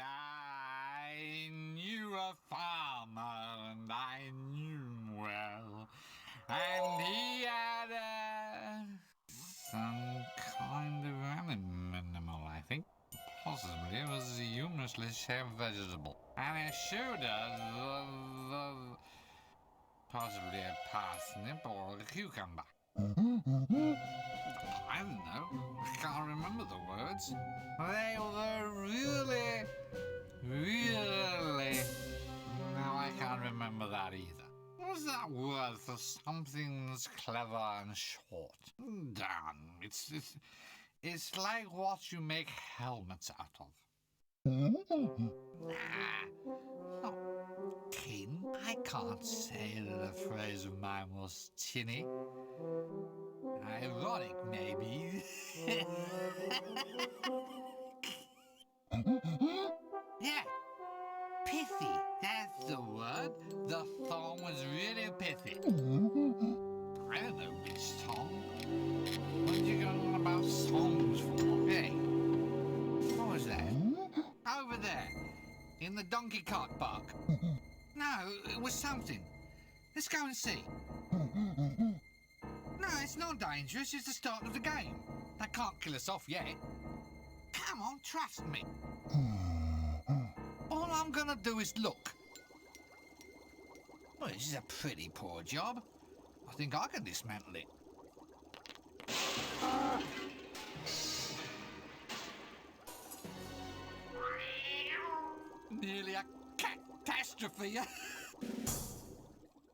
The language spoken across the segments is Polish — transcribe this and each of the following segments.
I knew a farmer, and I knew him well, and he had some kind of animal, I think. Possibly it was a humorously shaped vegetable, and it showed us possibly a parsnip or a cucumber. I don't know. I can't remember the words. They were really. No, I can't remember that either. What was that word for something that's clever and short? Damn, it's like what you make helmets out of. Nah, not kin. I can't say that a phrase of mine was tinny. Ironic, maybe. Yeah, pithy. That's the word. The song was really pithy. I don't know which song. What did you go on about songs for? Hey, what was that? Over there, in in the donkey cart park? No, it was something. Let's go and see. No, it's not dangerous. It's the start of the game. They can't kill us off yet. Come on, trust me. All I'm gonna do is look. Well, this is a pretty poor job. I think I can dismantle it. Nearly a catastrophe.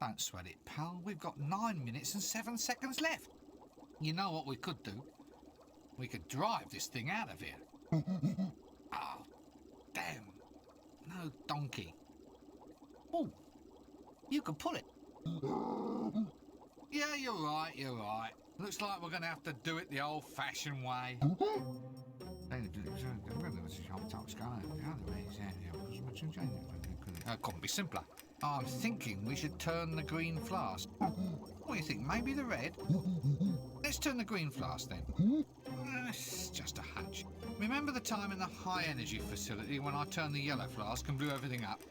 Don't sweat it, pal. We've got 9 minutes and 7 seconds left. You know what we could do? We could drive this thing out of here. Oh, damn. No donkey. Oh, you can pull it. Yeah, you're right, you're right. Looks like we're going to have to do it the old-fashioned way. Couldn't be simpler. I'm thinking we should turn the green flask. What do you think, maybe the red? Let's turn the green flask then. It's just a hunch. Remember the time in the high-energy facility when I turned the yellow flask and blew everything up?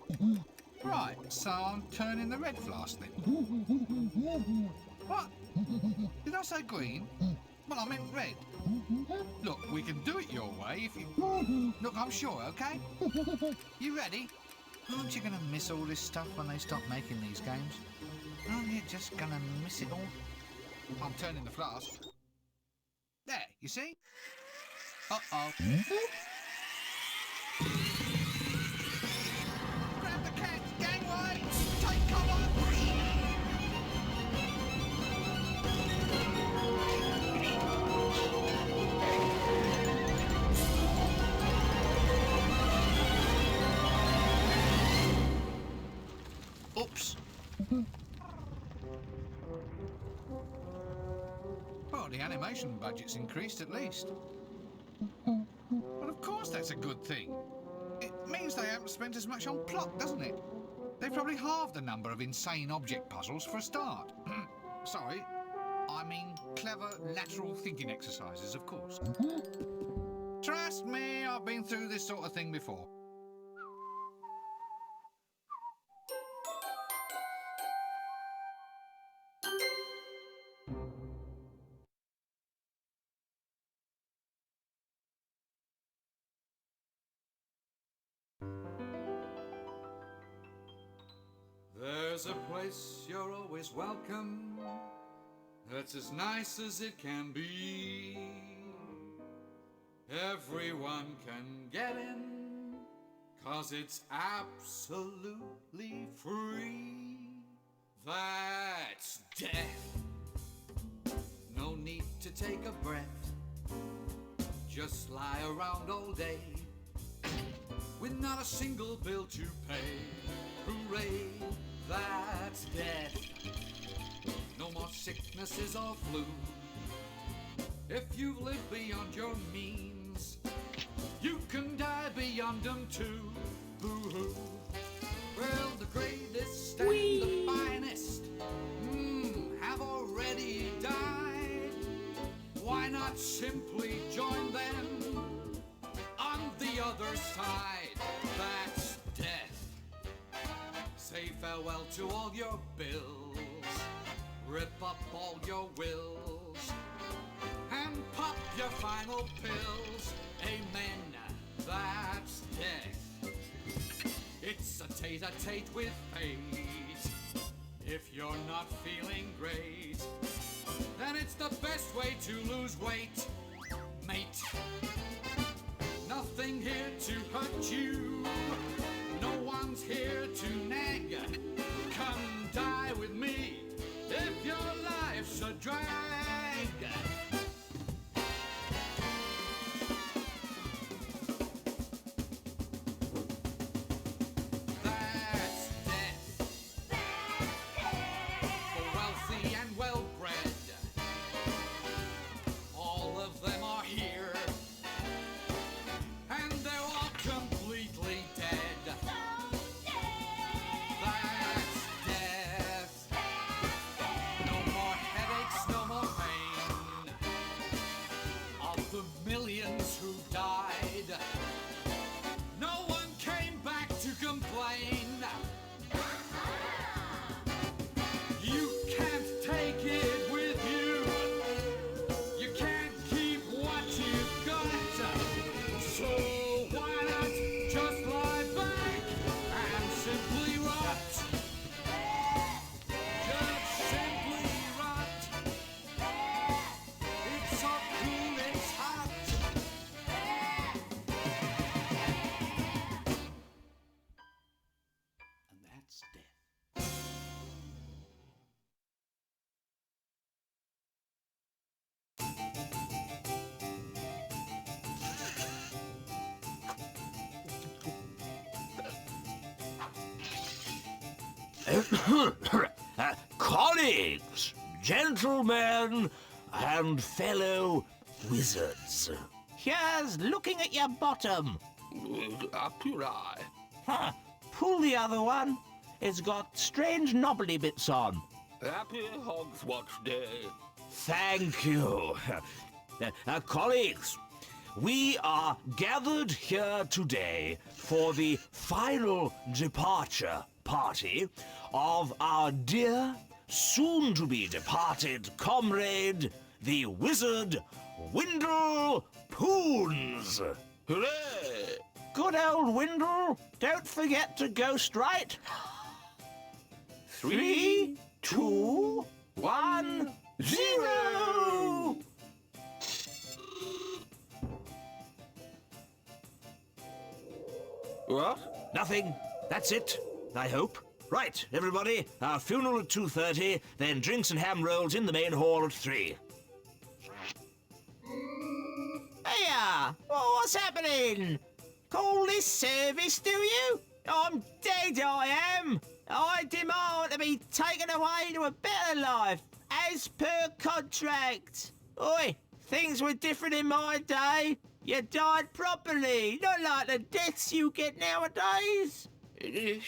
Right, so I'm turning the red flask then. What? Did I say green? Well, I meant red. Look, we can do it your way if you... Look, I'm sure, okay? You ready? Aren't you going to miss all this stuff when they stop making these games? Aren't you just going to miss it all? I'm turning the flask. There, you see? Uh-oh. Grab the cans, gangway! Take cover! Oops. Well, the animation budget's increased at least. Well, of course that's a good thing. It means they haven't spent as much on plot, doesn't it? They've probably halved the number of insane object puzzles for a start. Sorry, I mean clever lateral thinking exercises, of course. Trust me, I've been through this sort of thing before. There's a place you're always welcome, that's as nice as it can be. Everyone can get in, 'cause it's absolutely free. That's death. No need to take a breath, just lie around all day with not a single bill to pay. Hooray, that's death. No more sicknesses or flu. If you've lived beyond your means, you can die beyond them too. Boo-hoo. Well, the greatest and the finest have already died. Why not simply join them on the other side? That's death. Say farewell to all your bills, rip up all your wills, and pop your final pills. Amen, that's death. It's a tete-a-tete with fate. If you're not feeling great, then it's the best way to lose weight, mate. Nothing here to hurt you, no one's here to nag. Come die with me if your life's a drag. That's death. For wealthy and well-bred, all of them are here, and they're all completely dead. That's death. No more headaches, no more Colleagues, gentlemen, and fellow wizards. Here's looking at your bottom. Up your eye. Huh. Pull the other one. It's got strange knobbly bits on. Happy Hogswatch Day. Thank you. Colleagues, we are gathered here today for the final departure party of our dear, soon-to-be departed comrade, the wizard Windle Poons. Hooray! Good old Windle, don't forget to ghost right. 3, 2, 1, 0! What? Nothing. That's it, I hope. Right, everybody, our funeral at 2:30, then drinks and ham rolls in the main hall at 3. Hiya! What's happening? Call this service, do you? I'm dead, I am. I demand to be taken away to a better life, as per contract. Oi, things were different in my day. You died properly, not like the deaths you get nowadays. He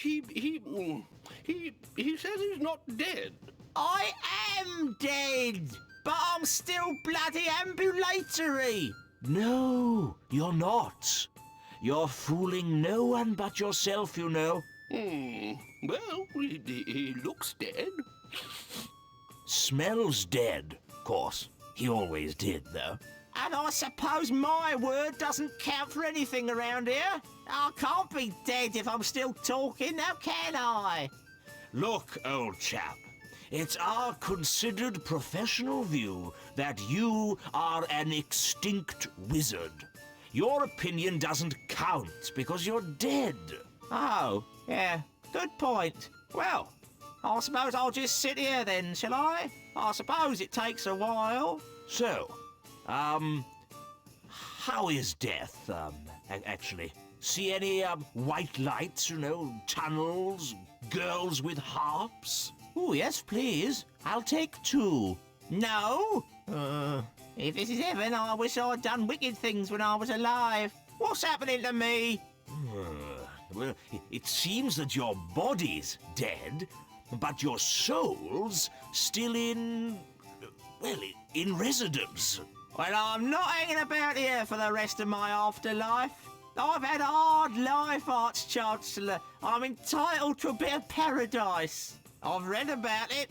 says he's not dead. I am dead, but I'm still bloody ambulatory. No, you're not. You're fooling no one but yourself, you know. Well, he looks dead. Smells dead, of course. He always did, though. And I suppose my word doesn't count for anything around here. I can't be dead if I'm still talking, now can I? Look, old chap, it's our considered professional view that you are an extinct wizard. Your opinion doesn't count because you're dead. Oh, yeah, good point. Well, I suppose I'll just sit here then, shall I? I suppose it takes a while. So, how is death, actually? See any, white lights, you know, tunnels, girls with harps? Oh, yes, please. I'll take 2. No? If this is heaven, I wish I'd done wicked things when I was alive. What's happening to me? Well, it seems that your body's dead, but your soul's still in residence. Well, I'm not hanging about here for the rest of my afterlife. I've had a hard life, Arch-Chancellor. I'm entitled to a bit of paradise. I've read about it.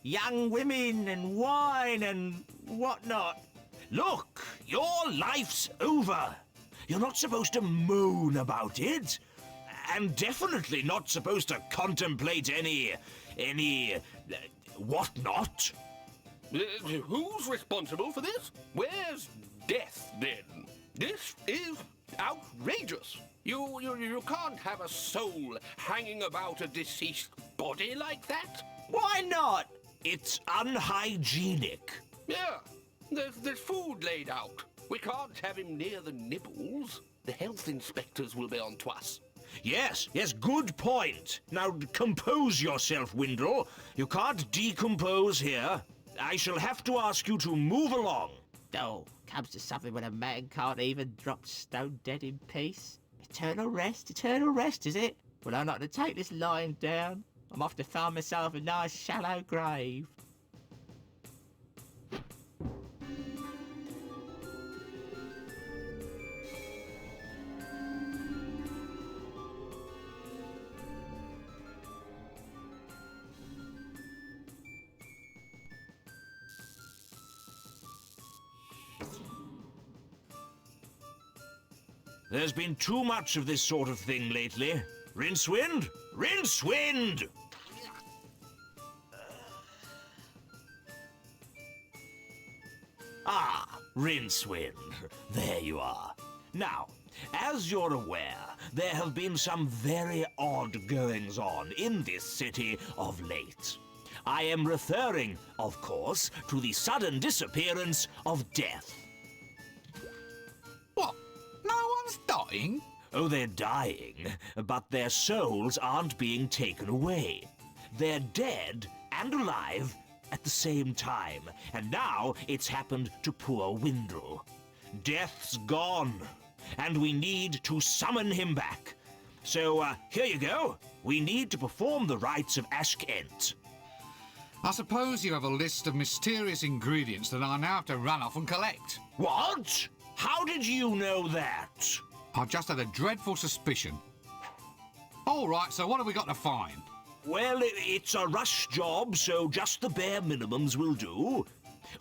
Young women and wine and whatnot. Look, your life's over. You're not supposed to moan about it. And definitely not supposed to contemplate any whatnot. Who's responsible for this? Where's death, then? This is outrageous. You can't have a soul hanging about a deceased body like that. Why not? It's unhygienic. Yeah, there's food laid out. We can't have him near the nibbles. The health inspectors will be on to us. Yes, good point. Now compose yourself, Windle. You can't decompose here. I shall have to ask you to move along. Oh, comes to something when a man can't even drop stone dead in peace. Eternal rest, is it? Well, I'm not to take this lying down. I'm off to find myself a nice shallow grave. There's been too much of this sort of thing lately. Rincewind? Rincewind! Ah, Rincewind. There you are. Now, as you're aware, there have been some very odd goings-on in this city of late. I am referring, of course, to the sudden disappearance of Death. What? No one's dying? Oh, they're dying, but their souls aren't being taken away. they're dead and alive at the same time. And now it's happened to poor Windle. Death's gone, and we need to summon him back. So, here you go. We need to perform the rites of Ashkent. I suppose you have a list of mysterious ingredients that I now have to run off and collect. What? How did you know that? I just had a dreadful suspicion. All right, so what have we got to find? Well, it's a rush job, so just the bare minimums will do.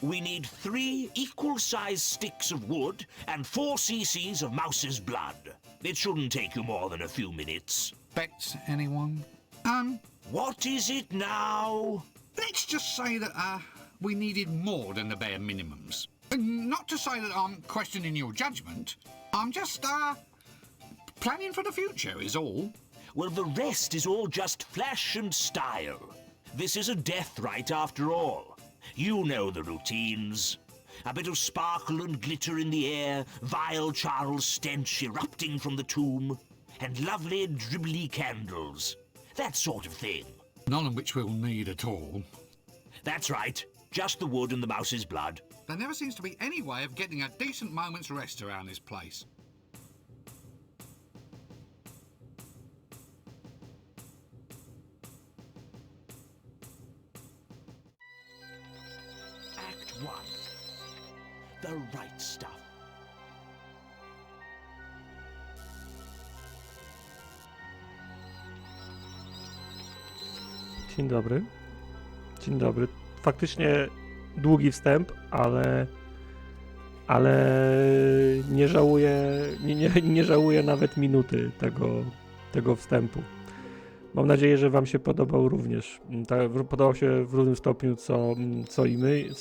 We need 3 equal-sized sticks of wood and 4 cc's of mouse's blood. It shouldn't take you more than a few minutes. Bets, anyone? What is it now? Let's just say that, we needed more than the bare minimums. Not to say that I'm questioning your judgment. I'm just, planning for the future is all. Well, the rest is all just flash and style. This is a death rite after all. You know the routines. A bit of sparkle and glitter in the air, vile Charles stench erupting from the tomb, and lovely dribbly candles. That sort of thing. None of which we'll need at all. That's right. Just the wood and the mouse's blood. There never seems to be any way of getting a decent moment's rest around this place. Act 1. The Rite Stuff. Dzień dobry. Dzień dobry. Faktycznie długi wstęp, ale nie żałuję nawet minuty tego wstępu. Mam nadzieję, że wam się podobał również. Podobał się w równym stopniu co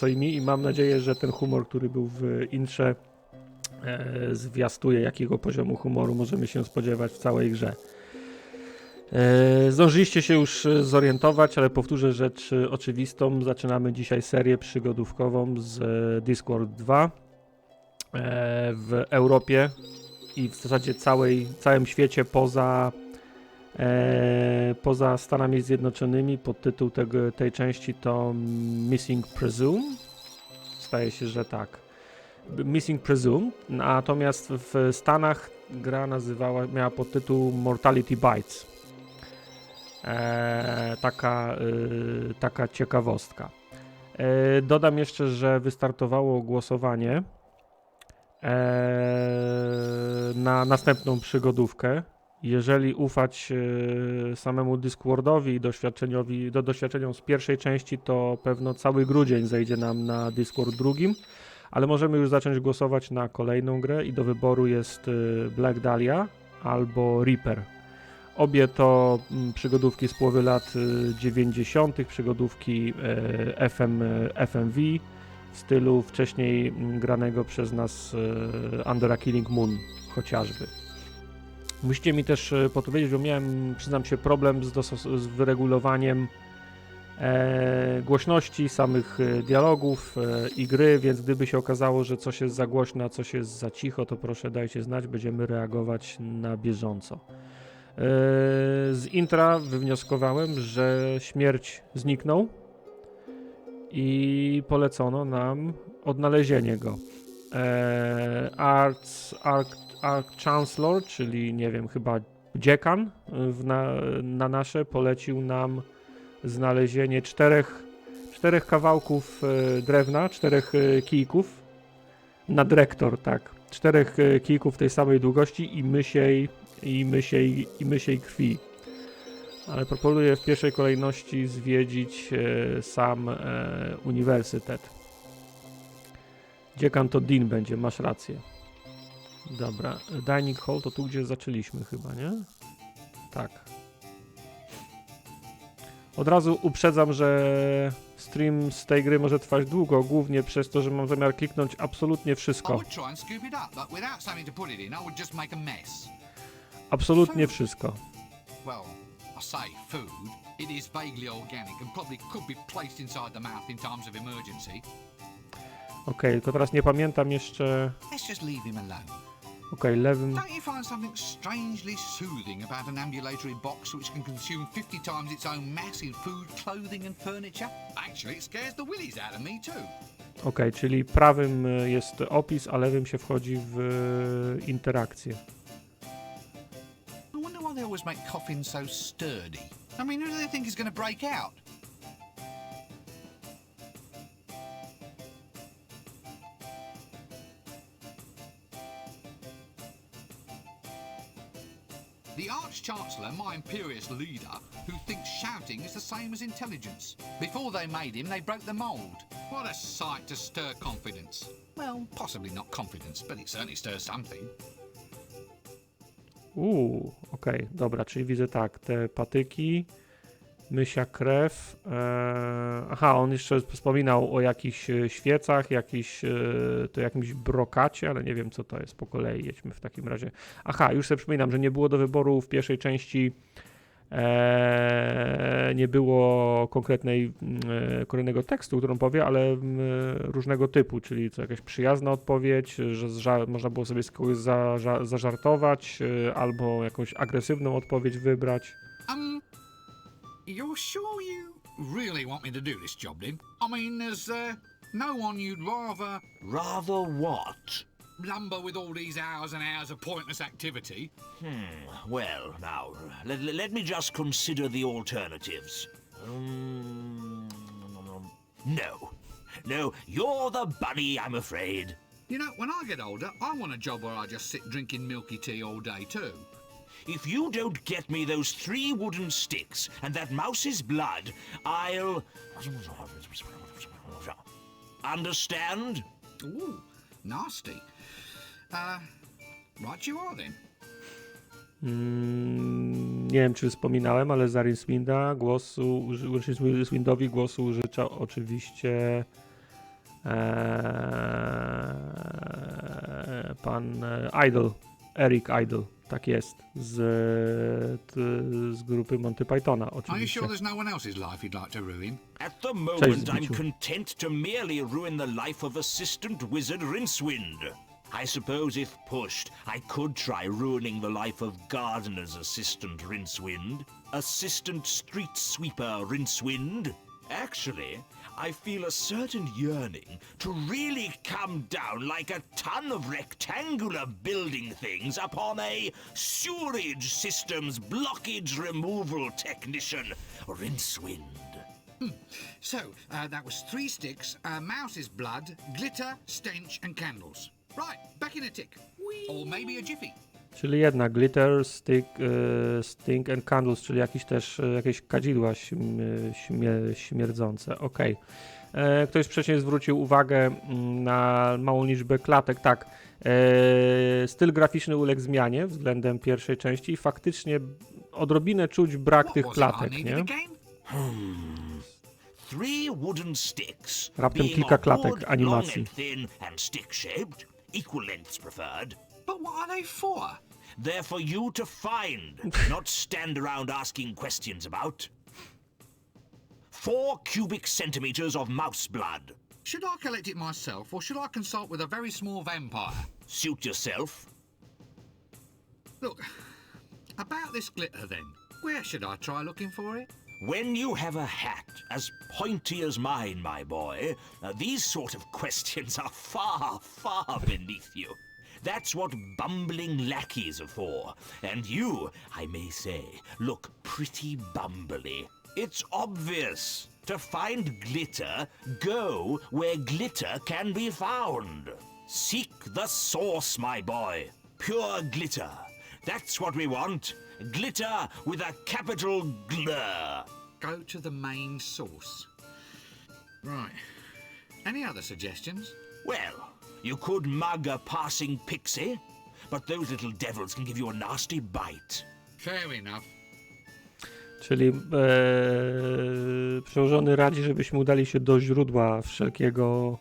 i mi i mam nadzieję, że ten humor, który był w intrze, zwiastuje, jakiego poziomu humoru możemy się spodziewać w całej grze. Zdążyliście się już zorientować, ale powtórzę rzecz oczywistą. Zaczynamy dzisiaj serię przygodówkową z Discworld 2 w Europie i w zasadzie całym świecie poza Stanami Zjednoczonymi. Podtytuł tej części to Missing Presume. Staje się, że tak. Missing Presume, natomiast w Stanach gra miała podtytuł Mortality Bites. Taka ciekawostka. Dodam jeszcze, że wystartowało głosowanie na następną przygodówkę. Jeżeli ufać samemu Discworldowi i doświadczeniom z pierwszej części, to pewno cały grudzień zejdzie nam na Discworld drugim, ale możemy już zacząć głosować na kolejną grę i do wyboru jest Black Dahlia albo Reaper. Obie to przygodówki z połowy lat 90., przygodówki FMV w stylu wcześniej granego przez nas Under a Killing Moon chociażby. Musicie mi też podpowiedzieć, bo miałem, przyznam się, problem z wyregulowaniem głośności samych dialogów i gry, więc gdyby się okazało, że coś jest za głośno, a coś jest za cicho, to proszę dajcie znać, będziemy reagować na bieżąco. Z intra wywnioskowałem, że śmierć zniknął i polecono nam odnalezienie go. Arch-Chancellor, czyli nie wiem, chyba dziekan na nasze polecił nam znalezienie czterech kawałków drewna, 4 kijków na dyrektor, tak. 4 kijków tej samej długości i mysiej krwi. Ale proponuję w pierwszej kolejności zwiedzić sam uniwersytet. Dziekan to Dean będzie, masz rację. Dobra, Dining Hall to tu, gdzie zaczęliśmy chyba, nie? Tak. Od razu uprzedzam, że stream z tej gry może trwać długo, głównie przez to, że mam zamiar kliknąć absolutnie wszystko. Absolutnie wszystko. Okej, tylko teraz nie pamiętam jeszcze... Let's just leave him alone. Okej, lewym... Don't you find something strangely soothing about an ambulatory box which can consume 50 times its own mass in food, clothing and furniture? Actually, it scares the willies out of me too. Okej, czyli prawym jest opis, a lewym się wchodzi w interakcję. I wonder why they always make coffins so sturdy. I mean, who do they think is going to break out? The Arch-Chancellor, my imperious leader, who thinks shouting is the same as intelligence. Before they made him, they broke the mould. What a sight to stir confidence. Well, possibly not confidence, but it certainly stirs something. Okej, dobra, czyli widzę tak, te patyki, mysia krew. Aha, on jeszcze wspominał o jakichś świecach, jakimś brokacie, ale nie wiem co to jest po kolei, jedźmy w takim razie. Aha, już sobie przypominam, że nie było do wyboru w pierwszej części, nie było konkretnego tekstu, którą powie, ale różnego typu, czyli co jakaś przyjazna odpowiedź, że można było sobie z kogoś zażartować, albo jakąś agresywną odpowiedź wybrać. You're sure you really want me to do this job, then? I mean, there's no one you'd rather... Rather what? lumber with all these hours and hours of pointless activity? Well, now, let me just consider the alternatives. No, you're the bunny, I'm afraid. You know, when I get older, I want a job where I just sit drinking milky tea all day too. If you don't get me those 3 wooden sticks and that mouse's blood, I'll... Understand? Ooh, nasty. Right you are then. Nie wiem, czy wspominałem, ale za Rincewind głosu użycza oczywiście pan Idle, Eric Idle, tak jest, z grupy Monty Pythona oczywiście. Are you sure there's no one else's life you'd like to ruin? At the moment, I'm content to merely ruin the life of Assistant Wizard Rincewind. I suppose if pushed, I could try ruining the life of Gardener's Assistant Rincewind, Assistant Street Sweeper Rincewind. Actually, I feel a certain yearning to really come down like a ton of rectangular building things upon a sewerage systems blockage removal technician, Rincewind. So, that was 3 sticks, mouse's blood, glitter, stench and candles. Right, back in a tick. Or maybe a jiffy. Czyli jednak glitter, stink and candles, czyli jakieś kadzidła śmierdzące. Okej. Ktoś wcześniej zwrócił uwagę na małą liczbę klatek. Tak, styl graficzny uległ zmianie względem pierwszej części i faktycznie odrobinę czuć brak tych klatek, nie? 3 wooden sticks, Raptem kilka klatek animacji. long and thin and stick-shaped, equal lengths preferred. But what are they for? They're for you to find, not stand around asking questions about. 4 cubic centimeters of mouse blood. Should I collect it myself, or should I consult with a very small vampire? Suit yourself. Look, about this glitter then. Where should I try looking for it? When you have a hat as pointy as mine, my boy, these sort of questions are far, far beneath you. That's what bumbling lackeys are for. And you, I may say, look pretty bumbly. It's obvious. To find glitter, go where glitter can be found. Seek the source, my boy. Pure glitter. That's what we want. Glitter with a capital glur. Go to the main source. Right. Any other suggestions? Well, you could mug a passing pixie, but those little devils can give you a nasty bite. Fair enough. Czyli przełożony radzi, żebyśmy udali się do źródła wszelkiego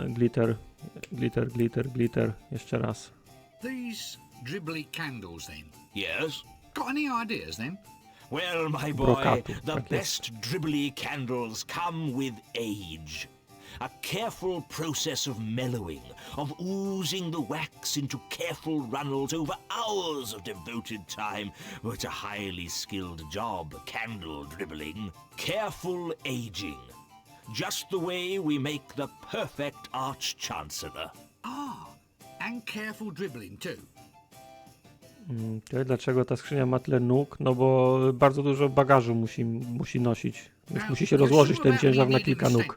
glitter. Jeszcze raz. These dribbly candles then. Yes? Got any ideas then? Well, my boy, Brokatu, the tak jest. best dribbly candles come with age. A careful process of mellowing, of oozing the wax into careful runnels over hours of devoted time. Oh, it's a highly skilled job, candle dribbling. Careful aging. Just the way we make the perfect Arch-Chancellor. Ah, and careful dribbling too. Dlaczego ta skrzynia ma tyle nóg? No bo bardzo dużo bagażu musi nosić. Więc musi się rozłożyć ten ciężar na kilka nóg.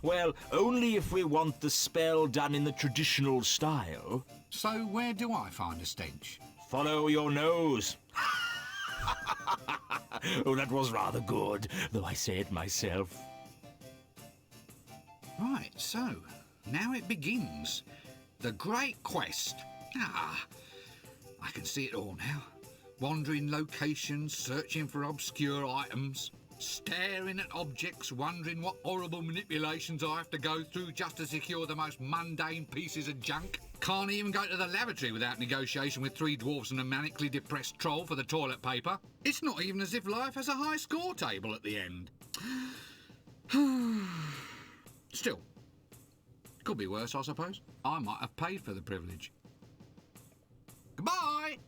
Well, only if we want the spell done in the traditional style. So where do I find a stench? Follow your nose. Oh, that was rather good, though I say it myself. Right, so now it begins. The great quest. I can see it all now. Wandering locations, searching for obscure items, staring at objects, wondering what horrible manipulations I have to go through just to secure the most mundane pieces of junk. Can't even go to the lavatory without negotiation with 3 dwarfs and a manically depressed troll for the toilet paper. It's not even as if life has a high score table at the end. Still, could be worse, I suppose. I might have paid for the privilege. Goodbye!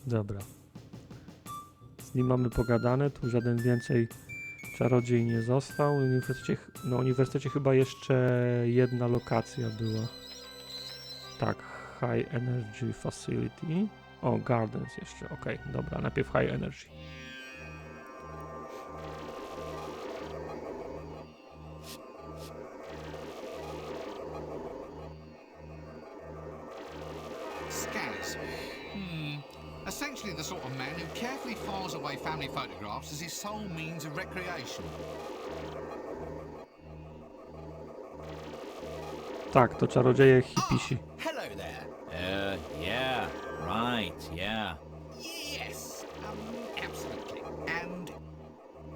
Dobra. Z nim mamy pogadane, tu żaden więcej czarodziej nie został. Na uniwersytecie chyba jeszcze jedna lokacja była. Tak, High Energy Facility. O, Gardens jeszcze, okej, dobra, najpierw High Energy. Essentially the sort of man who carefully files away family photographs as his sole means of recreation. Tak, to czarodzieje hipisi. Hello there. Yeah, right, yeah. Yes, absolutely. And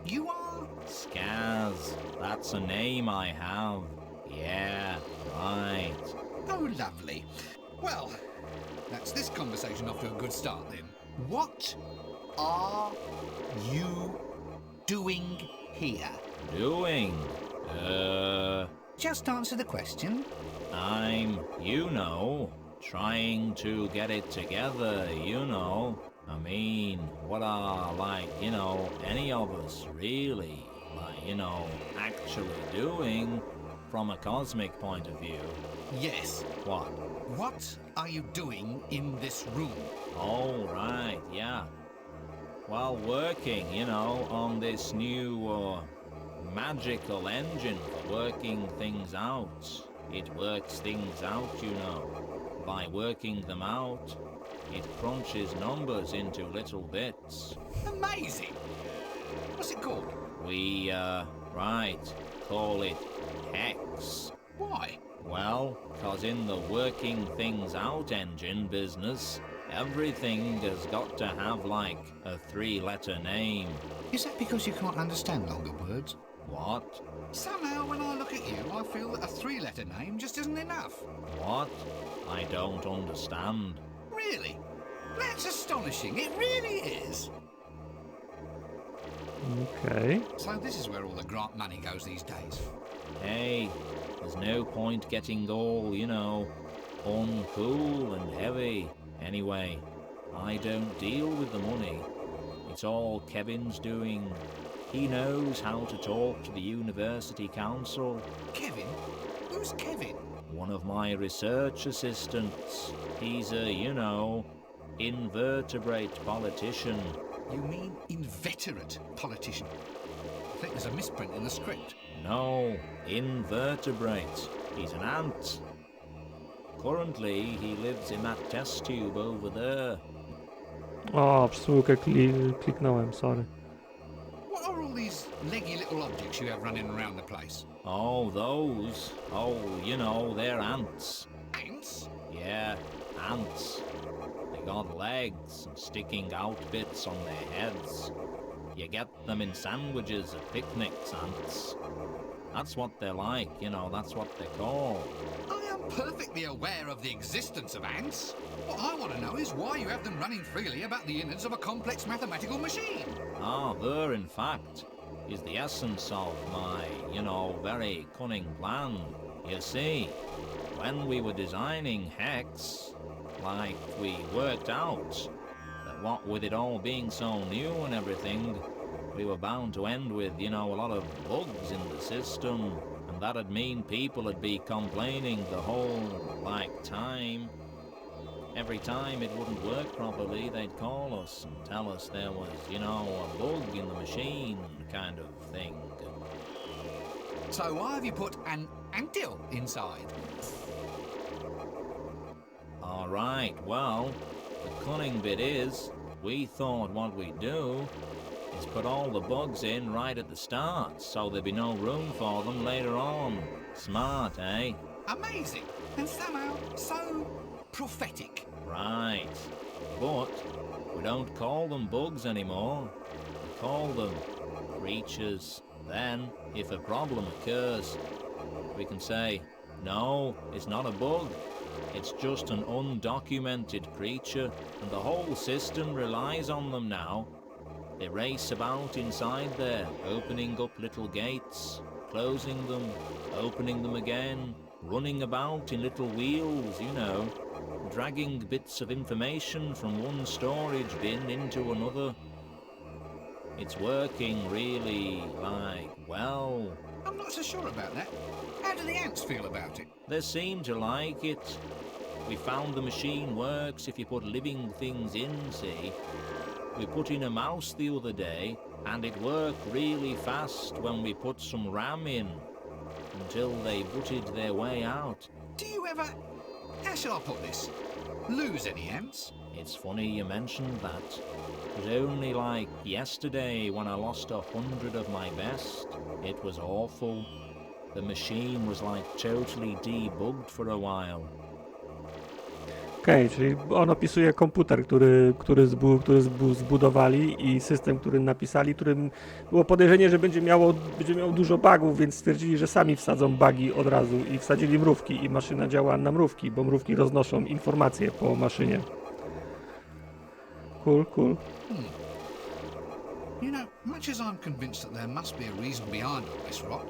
you are? Skaz, that's a name I have. Yeah, right. Oh, lovely. Well, that's this conversation off to a good start then. What are you doing here? Doing? Just answer the question. I'm, trying to get it together, I mean, what are, any of us really, actually doing from a cosmic point of view. Yes. What? What are you doing in this room? Oh, right, yeah. Well, working, on this new, magical engine for working things out. It works things out, By working them out, it crunches numbers into little bits. Amazing! What's it called? We, call it Hex. Why? Well, 'cause in the working things out engine business, everything has got to have, a 3-letter name. Is that because you can't understand longer words? What? Somehow, when I look at you, I feel that a 3-letter name just isn't enough. What? I don't understand. Really? That's astonishing. It really is. Okay. So this is where all the grant money goes these days. Hey, there's no point getting all, uncool and heavy. Anyway, I don't deal with the money. It's all Kevin's doing. He knows how to talk to the university council. Kevin? Who's Kevin? One of my research assistants. He's a, invertebrate politician. You mean inveterate politician? I think there's a misprint in the script. No, invertebrate. He's an ant. Currently, he lives in that test tube over there. O, przesyłkę kliknąłem, sorry. What are all these leggy little objects you have running around the place? Oh, those? Oh, they're ants. Ants? Yeah, ants. They got legs and sticking out bits on their heads. You get them in sandwiches at picnics, ants. That's what they're like, that's what they're called. I am perfectly aware of the existence of ants. What I want to know is why you have them running freely about the innards of a complex mathematical machine. Ah, they're in fact is the essence of my, very cunning plan. You see, when we were designing Hex, we worked out that what with it all being so new and everything, we were bound to end with, a lot of bugs in the system, and that'd mean people would be complaining the whole, time. Every time it wouldn't work properly, they'd call us and tell us there was, a bug in the machine kind of thing. So why have you put an antil inside? Alright, well, the cunning bit is, we thought what we'd do is put all the bugs in right at the start, so there'd be no room for them later on. Smart, eh? Amazing, and somehow so prophetic. Right, but we don't call them bugs anymore. We call them creatures. Then, if a problem occurs, we can say, no, it's not a bug. It's just an undocumented creature, and the whole system relies on them now. They race about inside there, opening up little gates, closing them, opening them again, running about in little wheels, dragging bits of information from one storage bin into another. It's working really, well. I'm not so sure about that. How do the ants feel about it? They seem to like it. We found the machine works if you put living things in, see. We put in a mouse the other day, and it worked really fast when we put some RAM in, until they butted their way out. Do you ever, how shall I put this, lose any ants? It's funny you mentioned that. It was only yesterday when I lost 100 of my best. It was awful. The machine was totally debugged for a while. Okej, czyli on opisuje komputer, który zbudowali i system, który napisali, którym było podejrzenie, że będzie miał dużo bugów, więc stwierdzili, że sami wsadzą bugi od razu i wsadzili mrówki i maszyna działa na mrówki, bo mrówki roznoszą informacje po maszynie. Cool. Much as I'm convinced that there must be a reason behind all this rot,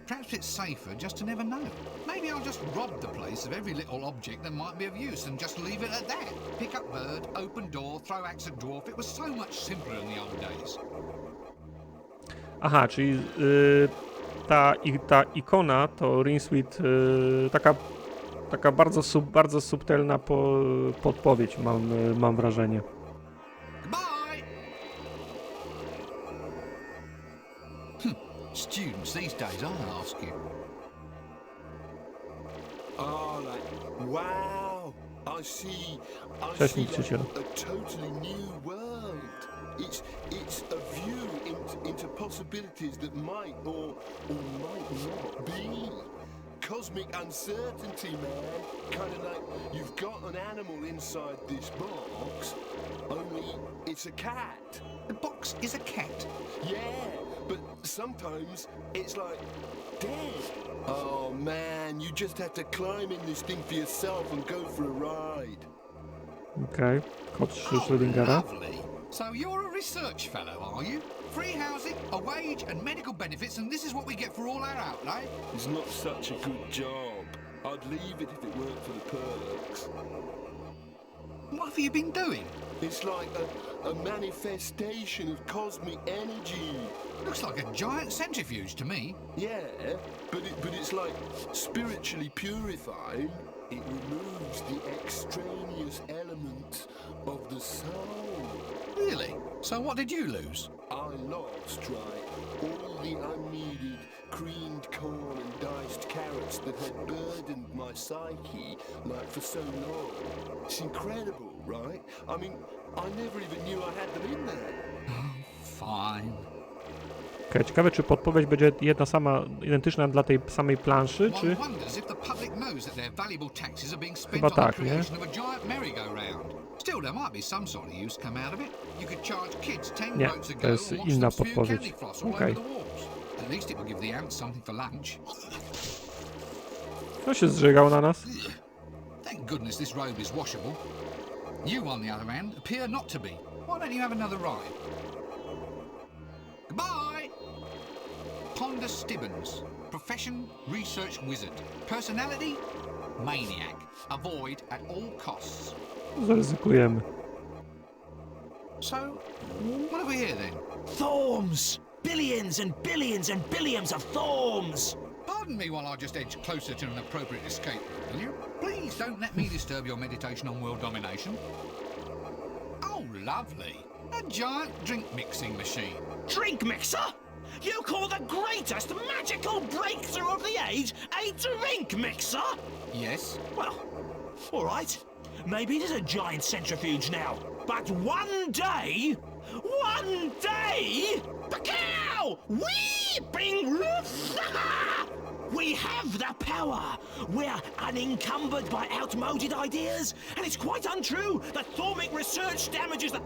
perhaps it's safer just to never know. Maybe I'll just rob the place of every little object that might be of use and just leave it at that. Pick up bird, open door, throw axe at dwarf. It was so much simpler in the old days. Aha, czyli ta ikona to Rinsweet, taka bardzo subtelna podpowiedź, mam wrażenie. Goodbye! Students these days, I'll ask you. Oh, wow! I see a totally new world. It's a view into possibilities that might or might not be. Cosmic uncertainty, man. Kind of like you've got an animal inside this box, only it's a cat. The box is a cat. Yeah, but sometimes it's dead. Oh man, you just have to climb in this thing for yourself and go for a ride. Okej, kot Schrödingera. Lovely. So you're a research fellow, are you? Free housing, a wage and medical benefits, and this is what we get for all our outlay? It's not such a good job. I'd leave it if it weren't for the perks. What have you been doing? It's like a manifestation of cosmic energy. Looks like a giant centrifuge to me. Yeah, but it's spiritually purified. It removes the extraneous elements of the soul. Really? So what did you lose? I lost, all the unneeded creamed corn and diced carrots that had burdened my psyche for so long. It's incredible, right? I mean, I never even knew I had them in there. Fine. Okej, ciekawe, czy podpowiedź będzie identyczna dla tej samej planszy, czy... Chyba tak, nie? Nie, to jest inna podpowiedź. Okej. Kto się zżygał na nas? Thank goodness this robe is washable. You, on the other hand, appear not to be. Why don't you have another ride? Goodbye! Ponda Stibbons. Profession, research wizard. Personality, maniac. Avoid at all costs. Zaryzykujemy. So, what have we here then? Thorns! Billions and billions and billions of thorns! Pardon me while I just edge closer to an appropriate escape route, will you? Please don't let me disturb your meditation on world domination. Oh, lovely. A giant drink mixing machine. Drink mixer? You call the greatest magical breakthrough of the age a drink mixer? Yes. Well, all right. Maybe it is a giant centrifuge now. But one day, Pacow! We have the power. We're unencumbered by outmoded ideas, and it's quite untrue that thormic research damages the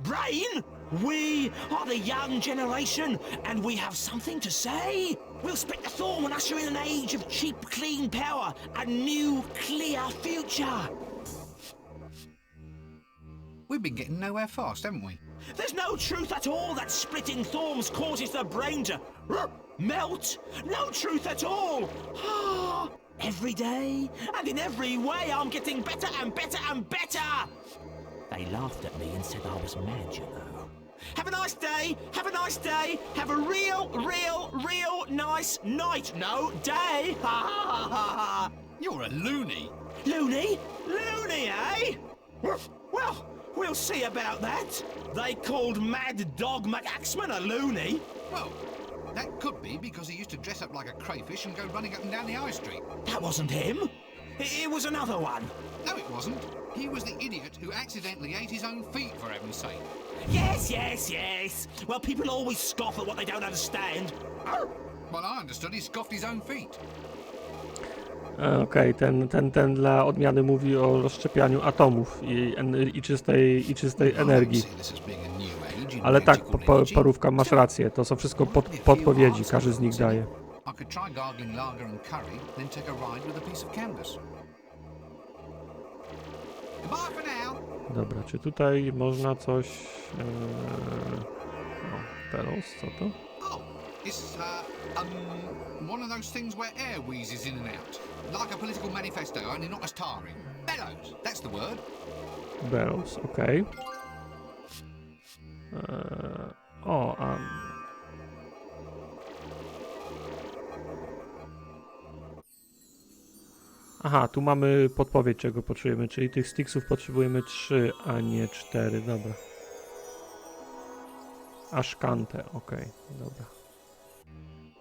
brain. We are the young generation, and we have something to say. We'll spit the thorn and usher in an age of cheap, clean power, a new, clear future. We've been getting nowhere fast, haven't we? There's no truth at all that splitting thorns causes the brain to melt. No truth at all. Every day and in every way I'm getting better and better and better. They laughed at me and said I was mad, you know. Have a nice day. Have a nice day. Have a real nice night. No, day. Ha ha ha ha. You're a loony. Loony? Loony, eh? Well, we'll see about that. They called Mad Dog McAxeman a loony. Well, that could be because he used to dress up like a crayfish and go running up and down the high street. That wasn't him. It was another one. No, it wasn't. He was the idiot who accidentally ate his own feet, for heaven's sake. Yes. Well, people always scoff at what they don't understand. Well, I understood he scoffed his own feet. Okej, ten dla odmiany mówi o rozszczepianiu atomów i czystej energii. Ale tak, parówka, masz rację, to są wszystko podpowiedzi, każdy z nich daje. I could try gargling lager and curry, then take a ride with a piece of canvas. Goodbye for now. Dobra, czy tutaj można coś... Peros, co to? Oh, it's one of those things where air wheezes in and out. Like a political manifesto, only not as tiring. Bellows, that's the word. Bellows, okej. Aha, tu mamy podpowiedź, czego potrzebujemy, czyli tych sticksów potrzebujemy 3, a nie 4, dobra. Ashkante, okej, dobra.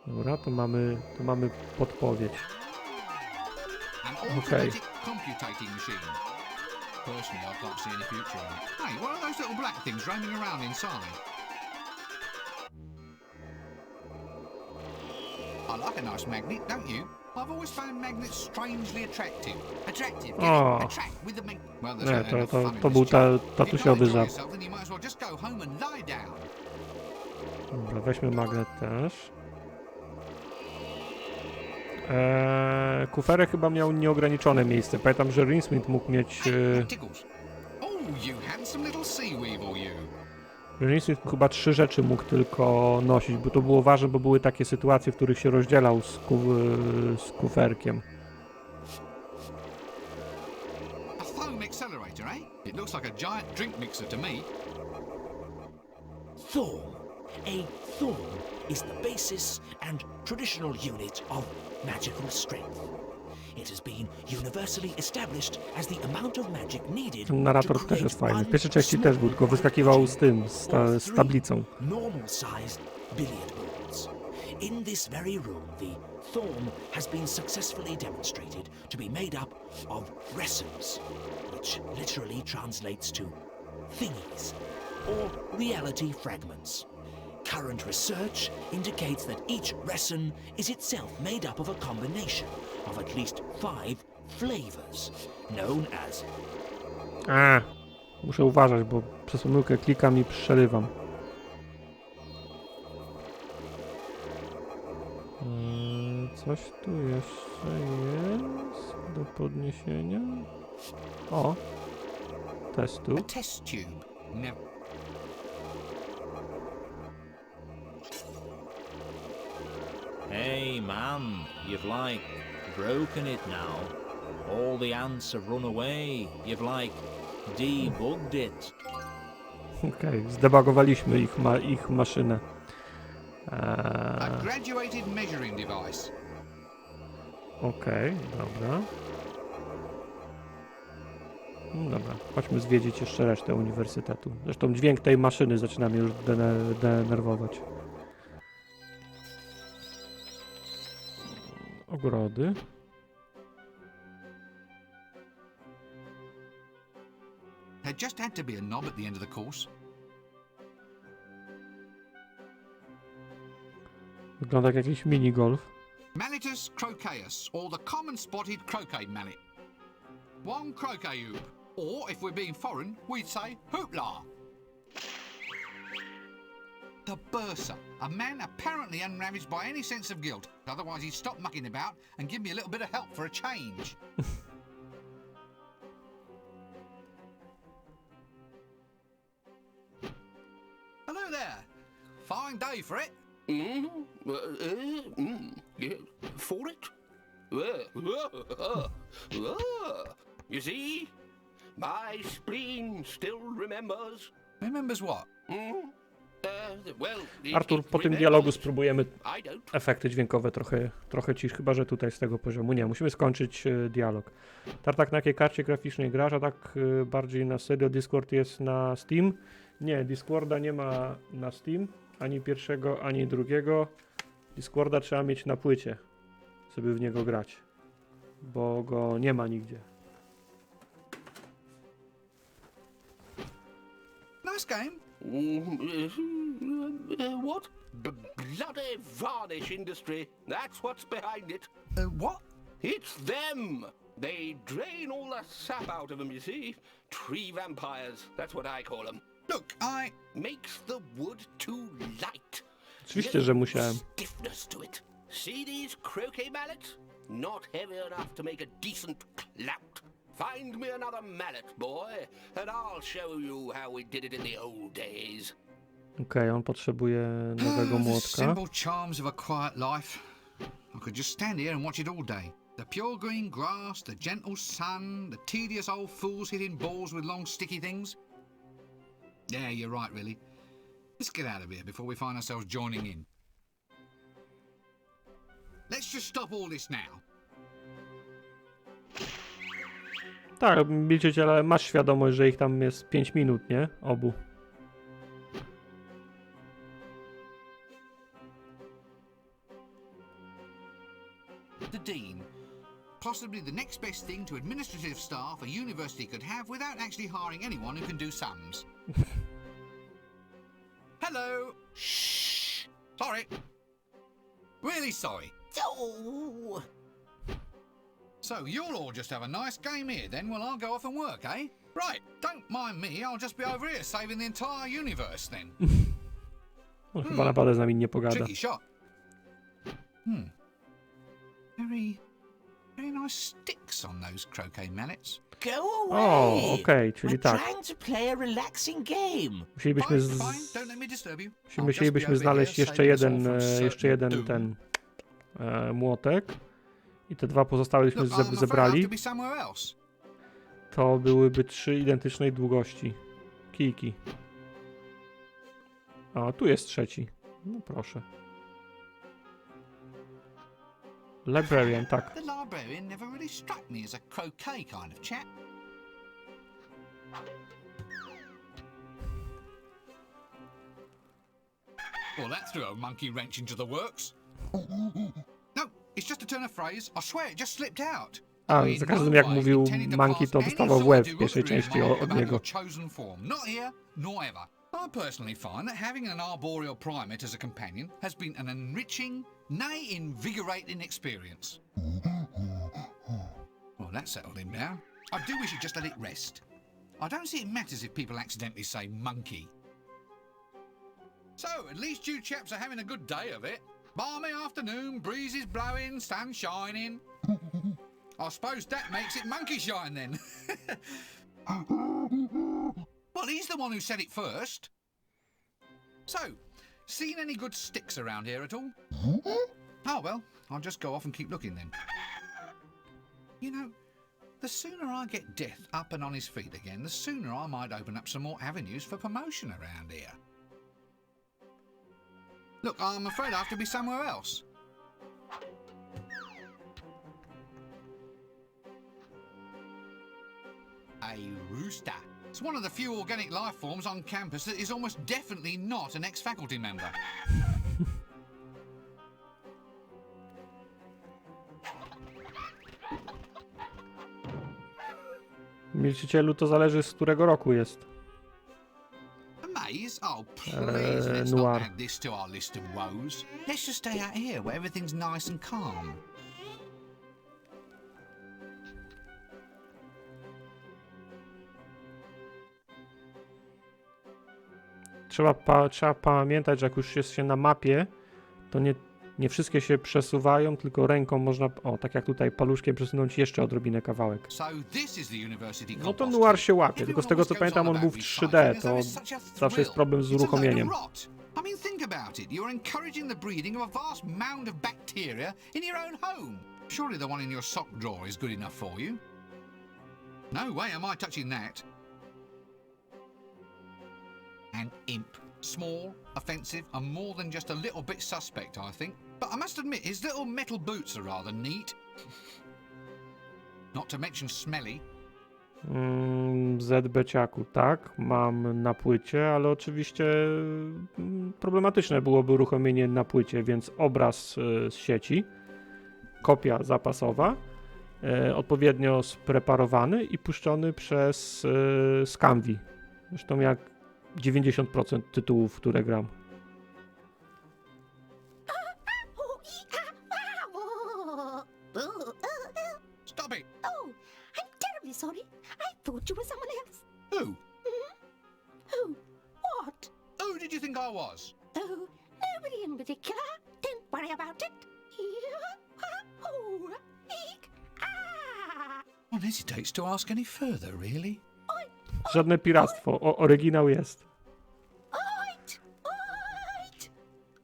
Dobra, to mamy podpowiedź. Okay. Computating machine. Personally, I can't see any future in it. Hey, what are those little black things roaming around inside? I like a nice magnet, don't you? I've always found magnets strangely attractive. Attractive, attract with the magnet. Well, nie, to był tatusiowy żart. Then you might as well just go home and lie down. Dobra, weźmy magnet też. Kuferek chyba miał nieograniczone miejsce. Pamiętam, że Rinsmith mógł mieć... Rinsmith chyba 3 rzeczy mógł tylko nosić, bo to było ważne, bo były takie sytuacje, w których się rozdzielał z kuferkiem. A foam accelerator, eh? It looks like a giant drink mixer to me. Thorn. A thorn is the basis and traditional unit of magical strength. It has been universally established as the amount of magic needed. Ten narrator też jest fajny. W pierwszej części też był, tylko wyskakiwał z tym, z tablicą. Normal sized billiard balls. In this very room, the thorn has been successfully demonstrated to be made up of resins, which literally translates to thingies or reality fragments. Current research indicates that each resin is itself made up of a combination of at least 5 flavors, known as... Muszę uważać, bo przez pomyłkę klikam i przerywam. Coś tu jeszcze jest do podniesienia. O! Testu. A test tube. Hey, man, you've like broken it now. All the ants have run away. You've like debugged it. Okej, zdebugowaliśmy ich maszynę. A graduated measuring device. Okej, dobra. No dobra, chodźmy zwiedzić jeszcze resztę uniwersytetu. Zresztą dźwięk tej maszyny zaczyna mnie już denerwować. Ogrody. There just had to be a knob at the end of the course. Wygląda jak jakiś minigolf. Malletus crocaeus, or the common spotted croquet mallet. One croquet hoop, or if we're being foreign, we'd say hoopla. The bursar, a man apparently unravaged by any sense of guilt. Otherwise he'd stop mucking about and give me a little bit of help for a change. Hello there. Fine day for it. For it? You see? My spleen still remembers. Remembers what? Well, Artur, it po tym remembers. dialogu spróbujemy I don't. efekty dźwiękowe trochę cisz, chyba że tutaj z tego poziomu. Nie, musimy skończyć dialog. Tartak, na jakiej karcie graficznej grasz, a tak bardziej na serio? Discord jest na Steam? Nie, Discorda nie ma na Steam, ani pierwszego, ani drugiego. Discorda trzeba mieć na płycie, żeby w niego grać, bo go nie ma nigdzie. Nice game. What? Bloody varnish industry. That's what's behind it. What? It's them. They drain all the sap out of them, you see. Tree vampires. That's what I call them. Look, Makes the wood too light. Oczywiście, że musiałem. Stiffness to it. See these croquet mallets? Not heavy enough to make a decent clout. Find me another mallet, boy, and I'll show you how we did it in the old days. Okej, on potrzebuje nowego the młotka. simple charms of a quiet life. I could just stand here and watch it all day. The pure green grass, the gentle sun, the tedious old fools hitting balls with long sticky things. Yeah, you're right, really. Let's get out of here before we find ourselves joining in. Let's just stop all this now. Tak, wiecie, ale masz świadomość, że ich tam jest 5 minut, nie? Obu. The Dean. Possibly the next best thing to administrative staff a university could have without actually hiring anyone who can do sums. Hello. Shh. Sorry. Really sorry. Oh. So you'll all just have a nice game here then while I go off and work, eh? Right, don't mind me, I'll just be over here saving the entire universe then. On chyba naprawdę z nami nie pogada. Tricky shot. Very nice sticks on those croquet mallets. Go away. O, okej, czyli We're tak. trying to play a relaxing game. Musielibyśmy, Fine, don't let me disturb you. musielibyśmy znaleźć jeszcze jeden ten młotek. I te dwa pozostałe byśmy Look, I'm afraid I'll zebrali. have to be somewhere else. To byłyby 3 identycznej długości kijki. O, tu jest trzeci. No proszę. Librarian, tak. The librarian never really struck me as a croquet kind of chap. Well, that threw a monkey wrench into the works. No, it's just a turn of phrase. I swear it just slipped out. A, za każdym jak mówił Monkey, to dostawał w łeb w pierwszej części od niego. Not here, nor ever. I personally find that having an arboreal primate as a companion has been an enriching, nay invigorating experience. Well, that's settled him now. I do wish he'd just let it rest. I don't see it matters if people accidentally say monkey. So, at least you chaps are having a good day of it. Balmy afternoon, breezes blowing, sun shining. I suppose that makes it monkey shine then. Well, he's the one who said it first. So, seen any good sticks around here at all? Oh, well, I'll just go off and keep looking then. You know, the sooner I get Death up and on his feet again, the sooner I might open up some more avenues for promotion around here. Look, I'm afraid I have to be somewhere else. A rooster. It's one of the few organic life forms on campus that is almost definitely not an ex-faculty member. Milczycielu, to zależy z którego roku jest. A maze? Oh, please, let's Noir. not add this to our list of woes. Let's just stay out here where everything's nice and calm. Trzeba pamiętać, że jak już jest się na mapie, to nie wszystkie się przesuwają, tylko ręką można, o, tak jak tutaj, paluszkiem przesunąć jeszcze odrobinę kawałek. So this is the university No to compost. Noir się łapie, tylko z Everyone tego co always pamiętam, goes on on był w about 3D, recycling, to as though it's such a zawsze jest thrill. problem z It's a load of uruchomieniem. rot. I mean, think about it. You're encouraging the breeding of a vast mound of bacteria in your own home. Surely the one in your sock drawer is good enough for you. No way am I touching that. An imp. Small, offensive, and more than just a little bit suspect, I think. But I must admit, his little metal boots are rather neat. Not to mention smelly. ZB-ciaku, tak, mam na płycie, ale oczywiście problematyczne byłoby uruchomienie na płycie, więc obraz z sieci, kopia zapasowa, odpowiednio spreparowany i puszczony przez Scamvi. Zresztą jak 90% tytułów, które gram. Stop it! Oh, I'm terribly sorry. I thought you were someone else. Who? Who? What? Who did you think I was? Oh, nobody in particular. Don't worry about it. Oh, eek, ah. One hesitates to ask any further, really. Żadne piractwo, oryginał jest. Oit, oit.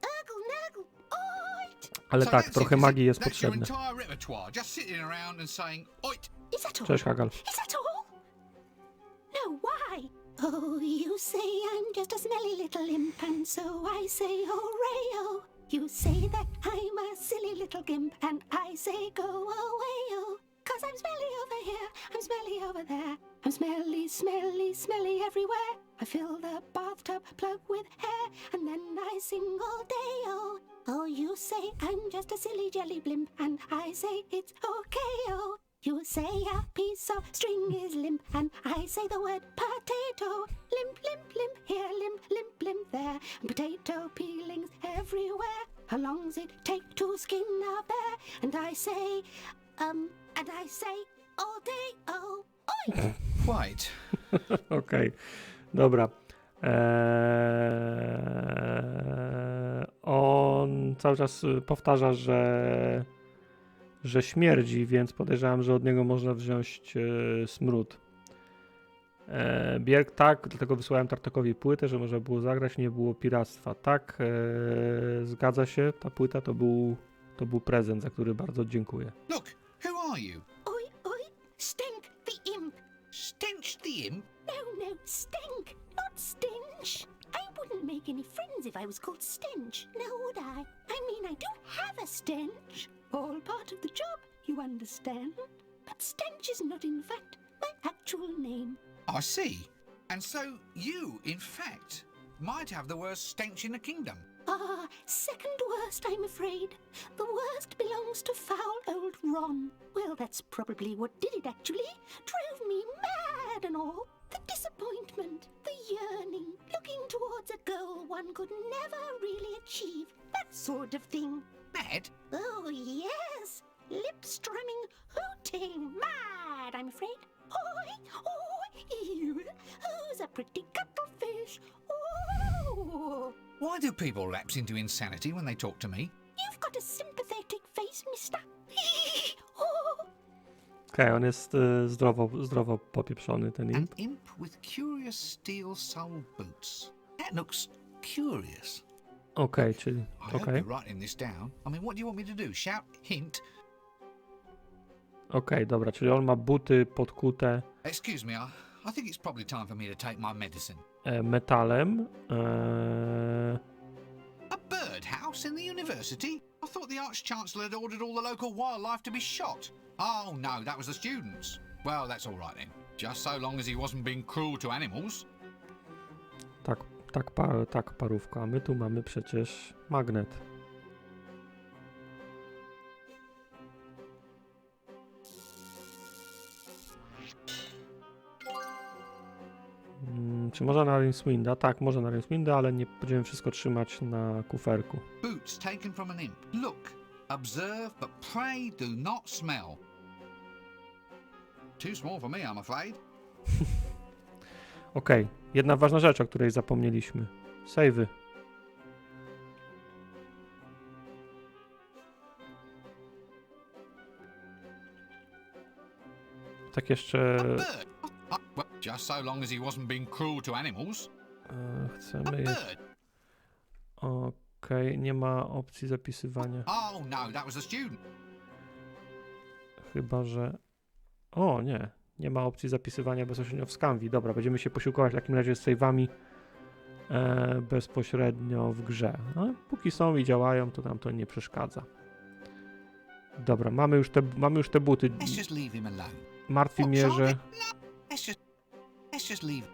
Urgle, nurgle, oit. Ale So tak, that's trochę it, is magii it? jest That's your potrzebne. entire repertoire, just sitting around and saying, oit. Is that all? Cześć, Hagal. Is that all? No, why? Oh, you say I'm just a smelly little imp, and so I say hooray-oh. You say that I'm a silly little gimp, and I say go away-oh. 'Cause I'm smelly over here, I'm smelly over there. I'm smelly, smelly, smelly everywhere. I fill the bathtub plug with hair, and then I sing all day-oh. Oh, you say I'm just a silly jelly blimp, and I say it's okay-oh. You say a piece of string is limp, and I say the word potato. Limp, limp, limp here, limp, limp, limp there. And potato peelings everywhere. How long's it take to skin a bear? And I say, all day, oh, oi! Quite. Okej, dobra. On cały czas powtarza, że śmierdzi, więc podejrzewam, że od niego można wziąć smród. Bierg tak, dlatego wysłałem Tartakowi płytę, że można było zagrać, nie było piractwa. Tak, zgadza się, ta płyta to był prezent, za który bardzo dziękuję. Look, who are you? Oi, oi, Stench the imp. Stench the imp? No, Stench, not Stench. I wouldn't make any friends if I was called Stench, now would I? I mean, I do have a stench. All part of the job, you understand? But Stench is not, in fact, my actual name. I see. And so you, in fact, might have the worst stench in the kingdom. Ah, second worst, I'm afraid. The worst belongs to foul old Ron. Well, that's probably what did it, actually. Drove me mad and all. The disappointment, the yearning, looking towards a goal one could never really achieve. That sort of thing. Mad? Oh, yes. Lip-strumming, hooting, mad, I'm afraid. Ew. Who's a pretty cuttlefish? Oh. Why do people lapse into insanity when they talk to me? You've got a sympathetic face, mister. Oh. Okej, on jest zdrowo popieprzony, ten An imp. imp with curious steel sole boots. That looks curious. Okej, czyli... I hope Okej. you're writing this down. I mean, what do you want me to do? Shout? Hint? Okej, dobra, czyli on ma buty podkute Excuse me, I think it's probably time for me to take my medicine. metalem. A birdhouse in the university? I thought the Arch-Chancellor had ordered all the local wildlife to be shot. Oh no, that was the students. Well, that's all right then. Just so long as he wasn't being cruel to animals. Tak, parówka. A my tu mamy przecież magnet. Czy można na Rinswinda? Tak, można na Rinswinda, ale nie będziemy wszystko trzymać na kuferku. Boots taken from an imp. Look, observe, but pray do not smell. Too small for me, I'm afraid. Okej, jedna ważna rzecz, o której zapomnieliśmy. Save'y. Tak jeszcze... Well, just so long as he wasn't being cruel to animals. A chcemy... bird. Okej, nie ma opcji zapisywania. Oh no, that was the student. Chyba, że... O, nie. Nie ma opcji zapisywania bezpośrednio w Scanvi. Dobra, będziemy się posiłkować w takim razie z save'ami bezpośrednio w grze. No, póki są i działają, to nam to nie przeszkadza. Dobra, mamy już te buty. Let's just leave him alone. Martwi What, mnie, Charlie? że... No, let's just leave.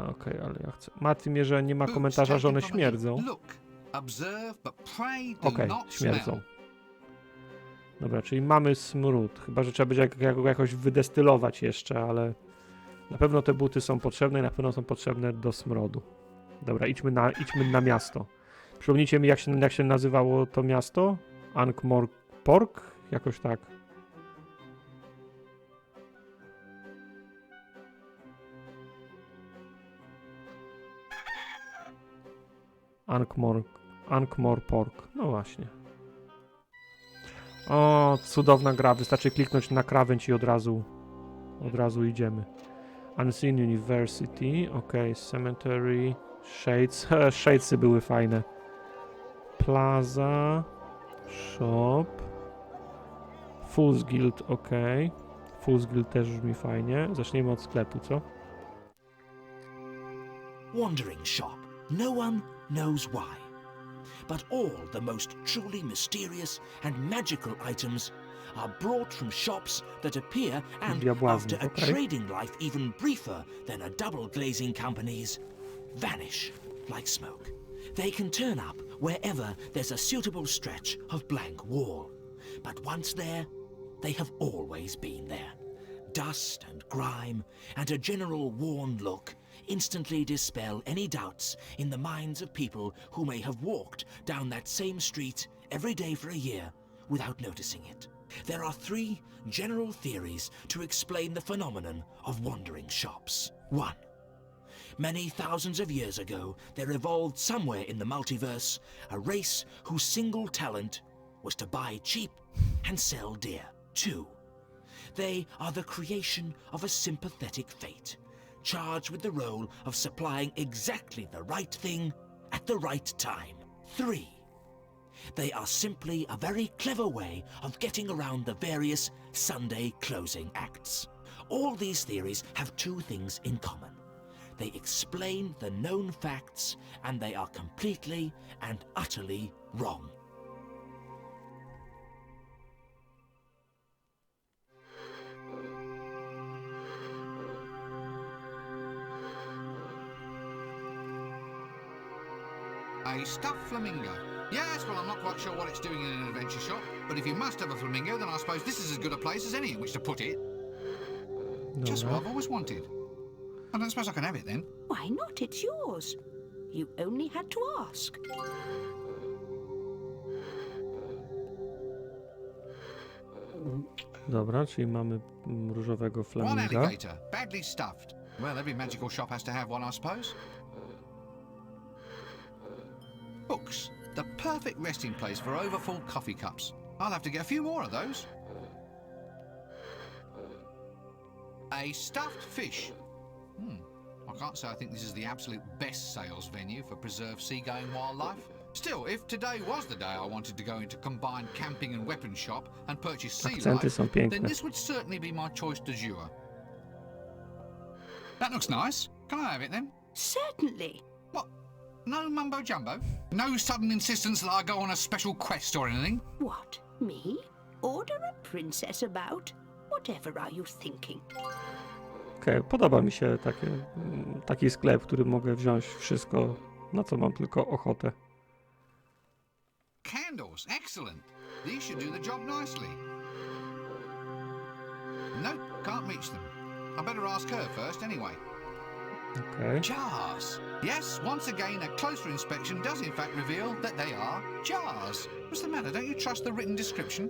Okej, ale ja chcę... Martwi mnie, że nie ma komentarza, że one śmierdzą. Look, observe, but pray do Okej, not śmierdzą. smell. Dobra, czyli mamy smród. Chyba, że trzeba będzie go jakoś wydestylować jeszcze, ale na pewno te buty są potrzebne i na pewno są potrzebne do smrodu. Dobra, idźmy na miasto. Przypomnijcie mi, jak się nazywało to miasto? Ankh-Morpork? Jakoś tak. Ankh-Morpork. No właśnie. O, cudowna gra. Wystarczy kliknąć na krawędź i od razu idziemy. Unseen University. Okej, Cemetery. Shades. Shadesy były fajne. Plaza. Shop. Fool's Guild. Okej. Fool's Guild też brzmi fajnie. Zacznijmy od sklepu, co? Wandering shop. No one knows why. But all the most truly mysterious and magical items are brought from shops that appear and, Diabłazny, after a okej. trading life even briefer than a double glazing company's, vanish like smoke. They can turn up wherever there's a suitable stretch of blank wall. But once there, they have always been there. Dust and grime and a general worn look instantly dispel any doubts in the minds of people who may have walked down that same street every day for a year without noticing it. There are three general theories to explain the phenomenon of wandering shops. 1. Many thousands of years ago, there evolved somewhere in the multiverse a race whose single talent was to buy cheap and sell dear. 2. They are the creation of a sympathetic fate, charged with the role of supplying exactly the right thing at the right time. 3. They are simply a very clever way of getting around the various Sunday closing acts. All these theories have two things in common. They explain the known facts, and they are completely and utterly wrong. A stuffed flamingo. Yes, well, I'm not quite sure what it's doing in an adventure shop, but if you must have a flamingo, then I suppose this is as good a place as any in which to put it. Just what Dobra. I've always wanted. I don't suppose I can have it then. Why not? It's yours. You only had to ask. Dobra, czyli mamy różowego One flaminga. alligator, badly stuffed. Well, every magical shop has to have one, I suppose. Books. The perfect resting place for overfull coffee cups. I'll have to get a few more of those. A stuffed fish. I can't say I think this is the absolute best sales venue for preserved seagoing wildlife. Still, if today was the day I wanted to go into combined camping and weapon shop and purchase sea Akcenty life, są then piękne. this would certainly be my choice du jour. That looks nice. Can I have it then? Certainly. What? No mumbo jumbo? No sudden insistence that I go on a special quest or anything? What, me? Order a princess about? Whatever are you thinking? Okej, podoba mi się taki sklep, w którym mogę wziąć wszystko, na co mam tylko ochotę. Candles, excellent. These should do the job nicely. Nope, can't reach them. I better ask her first anyway. Okej. Jars. Yes, once again, a closer inspection does in fact reveal that they are jars. What's the matter? Don't you trust the written description?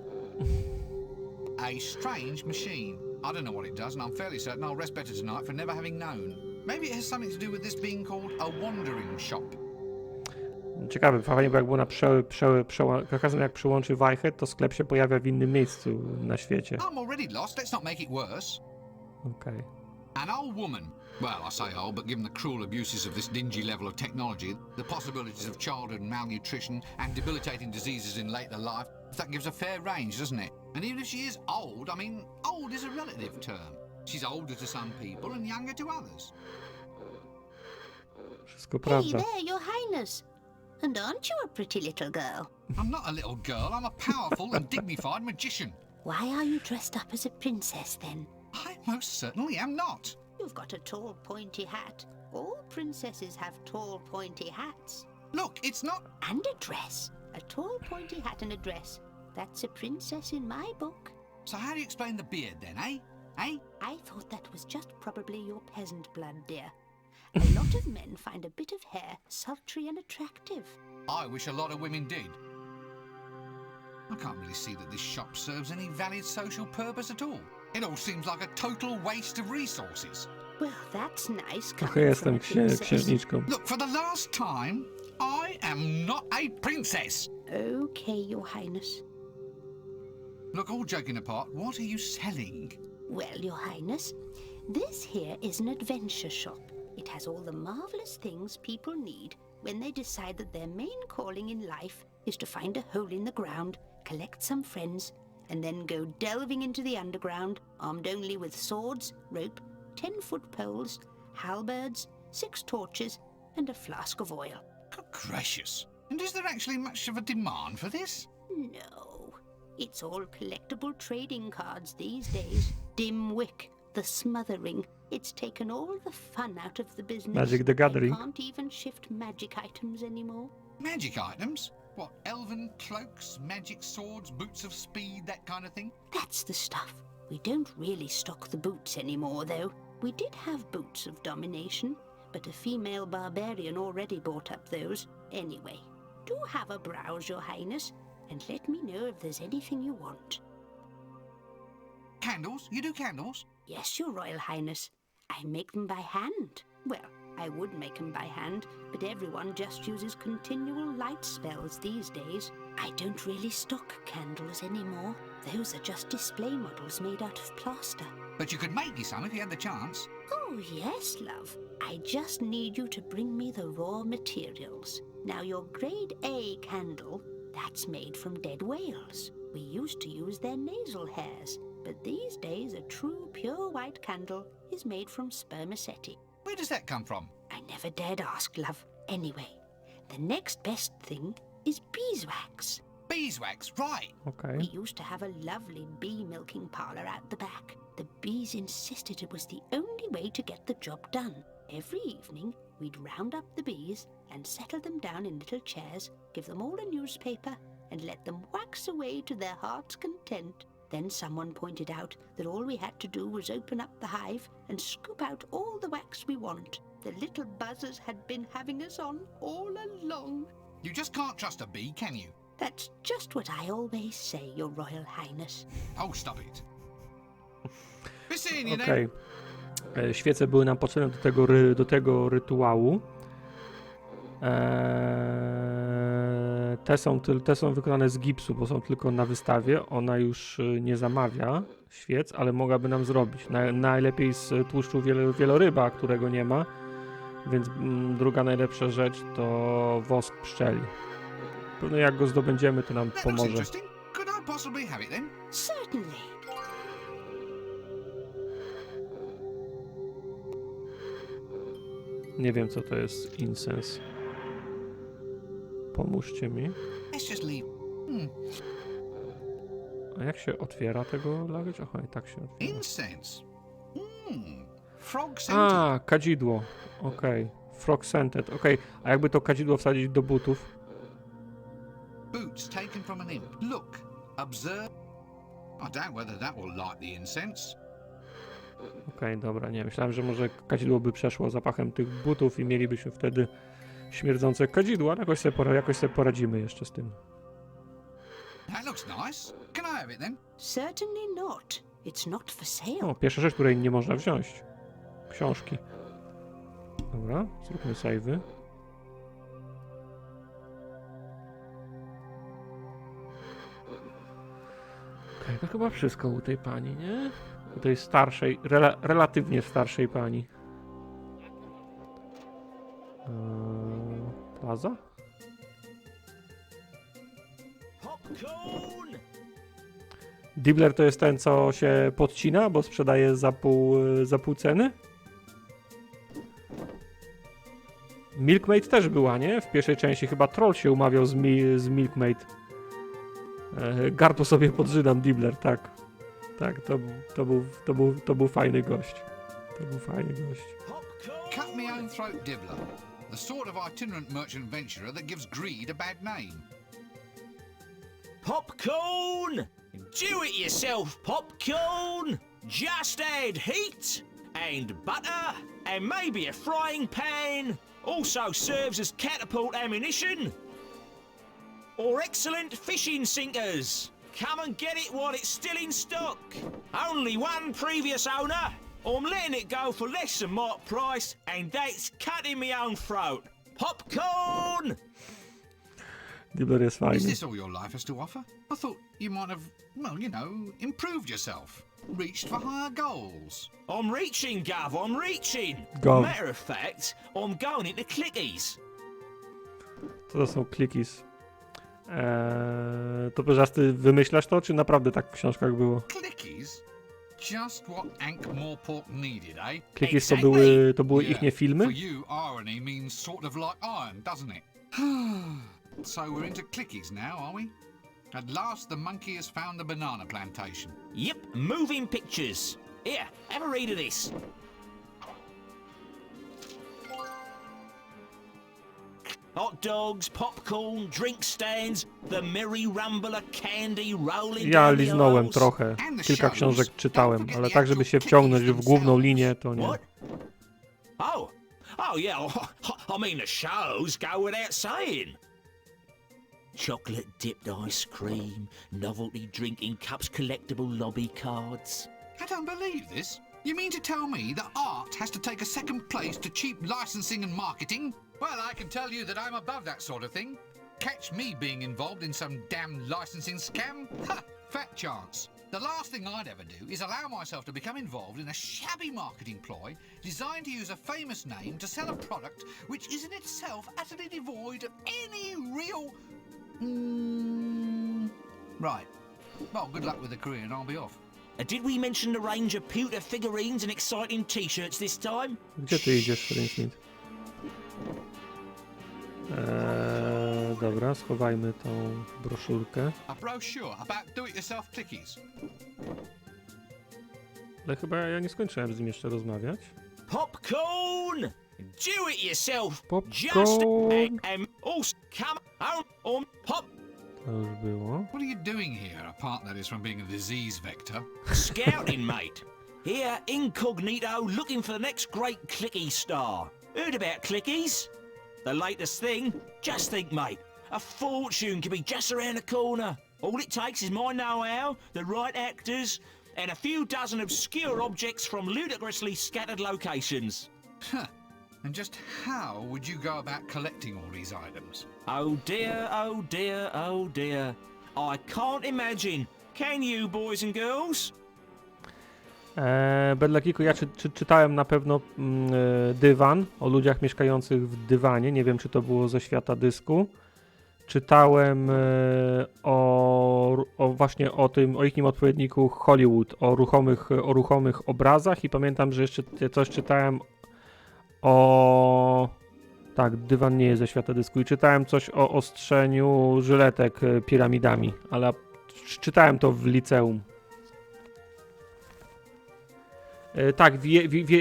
A strange machine. I don't know what it does, and I'm fairly certain I'll rest better tonight for never having known. Maybe it has something to do with this being called a wandering shop. Ciekawe, fajnie, bo jak było za każdym jak przyłączy wajchę, to sklep się pojawia w innym miejscu na świecie. I'm already lost, let's not make it worse. Okej. An old woman. Well, I say old, but given the cruel abuses of this dingy level of technology, the possibilities of childhood malnutrition and debilitating diseases in later life, that gives a fair range, doesn't it? And even if she is old, I mean, old is a relative term. She's older to some people and younger to others. Wszystko Hey prawda. there, your highness. And aren't you a pretty little girl? I'm not a little girl, I'm a powerful and dignified magician. Why are you dressed up as a princess then? I most certainly am not. You've got a tall, pointy hat. All princesses have tall, pointy hats. Look, it's not... And a dress. A tall, pointy hat and a dress. That's a princess in my book. So how do you explain the beard then, eh? Eh? I thought that was just probably your peasant blood, dear. A lot of men find a bit of hair sultry and attractive. I wish a lot of women did. I can't really see that this shop serves any valid social purpose at all. It all seems like a total waste of resources. Well, that's nice Trochę coming from jestem a princess. księżniczką. Look, for the last time, I am not a princess. Okay, your highness. Look, all joking apart, what are you selling? Well, your highness, this here is an adventure shop. It has all the marvelous things people need when they decide that their main calling in life is to find a hole in the ground, collect some friends, and then go delving into the underground, armed only with swords, rope, 10-foot poles, halberds, 6 torches, and a flask of oil. Good gracious. And is there actually much of a demand for this? No, it's all collectible trading cards these days. Dim wick, the smothering. It's taken all the fun out of the business. Magic the Gathering. They can't even shift magic items anymore. Magic items? What, elven cloaks, magic swords, boots of speed, that kind of thing? That's the stuff. We don't really stock the boots anymore, though. We did have boots of domination, but a female barbarian already bought up those. Anyway, do have a browse, your highness, and let me know if there's anything you want. Candles? You do candles? Yes, your royal highness. I make them by hand. Well, I would make them by hand, but everyone just uses continual light spells these days. I don't really stock candles anymore. Those are just display models made out of plaster. But you could make me some if you had the chance. Oh, yes, love. I just need you to bring me the raw materials. Now, your grade A candle, that's made from dead whales. We used to use their nasal hairs, but these days a true pure white candle is made from spermaceti. Where does that come from? I never dared ask, love. Anyway, the next best thing is beeswax. Beeswax, right. Okej. We used to have a lovely bee milking parlor out the back. The bees insisted it was the only way to get the job done. Every evening, we'd round up the bees and settle them down in little chairs, give them all a newspaper, and let them wax away to their heart's content. Then someone pointed out that all we had to do was open up the hive and scoop out all the wax we want. The little buzzers had been having us on all along. You just can't trust a bee, can you? That's just what I always say, Your Royal Highness. Oh, stop it. Be seeing you Okej. then. Świece były nam potrzebne do tego rytuału. Te są wykonane z gipsu, bo są tylko na wystawie. Ona już nie zamawia świec, ale mogłaby nam zrobić. Najlepiej z tłuszczu wieloryba, którego nie ma. Więc druga najlepsza rzecz to wosk pszczeli. Pewno jak go zdobędziemy, to nam That looks pomoże. interesting. Could I possibly have it then? Certainly. Nie wiem, co to jest incens. Pomóżcie mi. Let's just leave. A jak się otwiera tego luggage? Aha, i tak się otwiera. Incense. Frog scented. A, kadzidło. Okej. Frog scented. Okej. A jakby to kadzidło wsadzić do butów? Boots taken from an imp. Look. Observe. I doubt whether that will light the incense. Okej, dobra, nie. Myślałem, że może kadzidło by przeszło zapachem tych butów i mielibyśmy wtedy śmierdzące kadzidło, ale jakoś sobie poradzimy jeszcze z tym. That looks nice. Can I have it then? Certainly not. It's not for sale. O, pierwsza rzecz, której nie można wziąć. Książki. Dobra, zróbmy save'y. Okej, to chyba wszystko u tej pani, nie? U tej starszej, relatywnie starszej pani. Plaza? Popcorn! Dibbler to jest ten, co się podcina, bo sprzedaje za pół ceny? Milkmaid też była, nie? W pierwszej części chyba troll się umawiał z Milkmaid. Gardło sobie podrzynam, Dibbler, tak. Tak, to był fajny gość. To był fajny gość. Cut me own throat dibbler. The sort of itinerant merchant venturer that gives greed a bad name. Popcorn! Do it yourself popcorn! Just add heat and butter and maybe a frying pan. Also serves as catapult ammunition. Or excellent fishing sinkers. Come and get it while it's still in stock. Only one previous owner. I'm letting it go for less than market price, and that's cutting me own throat. Popcorn! Dibbler jest Is fajny. this all your life has to offer? I thought you might have, well, you know, improved yourself. Reached for higher goals. I'm reaching, Gov, I'm reaching. Gov. Matter of fact, I'm going into clickies. Co to są clickies? To Perzasty, wymyślasz to, czy naprawdę tak w książkach było? Clickies? Just what Ankh-Morpork needed, eh? Clickies to były ich nie Yeah, filmy? For you, irony means sort of like iron, doesn't it? So we're into clickies now, are we? At last the monkey has found the banana plantation. Yep, moving pictures. Here, have a read of this. Hot dogs, popcorn, drink stands, the merry rumble of candy rolling Ja down the liznąłem aisles. trochę. Kilka książek czytałem, ale tak, żeby się wciągnąć w główną linię, to nie. What? Oh yeah, I mean the shows go without saying. Chocolate dipped ice cream, novelty drinking cups, collectible lobby cards. I don't believe this. You mean to tell me that art has to take a second place to cheap licensing and marketing? Well, I can tell you that I'm above that sort of thing. Catch me being involved in some damn licensing scam? Ha! Fat chance. The last thing I'd ever do is allow myself to become involved in a shabby marketing ploy designed to use a famous name to sell a product which is in itself utterly devoid of any real... Right. Well, good luck with the career and I'll be off. Did we mention the range of pewter figurines and exciting t-shirts this time? Gdzie ty idziesz, Smith? Dobra, schowajmy tą broszurkę. A brochure about do-it-yourself clickies. Ale chyba ja nie skończyłem z nim jeszcze rozmawiać. Popcorn! Do it yourself! Popcorn! Also come on pop To już było. What are you doing here, apart that is from being a disease vector? scouting, mate. Here, incognito, looking for the next great clicky star. Heard about clickies? The latest thing? Just think, mate. A fortune could be just around the corner. All it takes is my know-how, the right actors, and a few dozen obscure objects from ludicrously scattered locations. Huh. And just how would you go about collecting all these items? Oh dear, oh dear, oh dear. I can't imagine. Can you, boys and girls? Bedlakiku, ja czytałem na pewno dywan, o ludziach mieszkających w dywanie, nie wiem czy to było ze świata dysku. Czytałem właśnie o ich odpowiedniku Hollywood, o ruchomych obrazach i pamiętam, że jeszcze coś czytałem tak, dywan nie jest ze świata dysku i czytałem coś o ostrzeniu żyletek piramidami, ale czytałem to w liceum. Tak,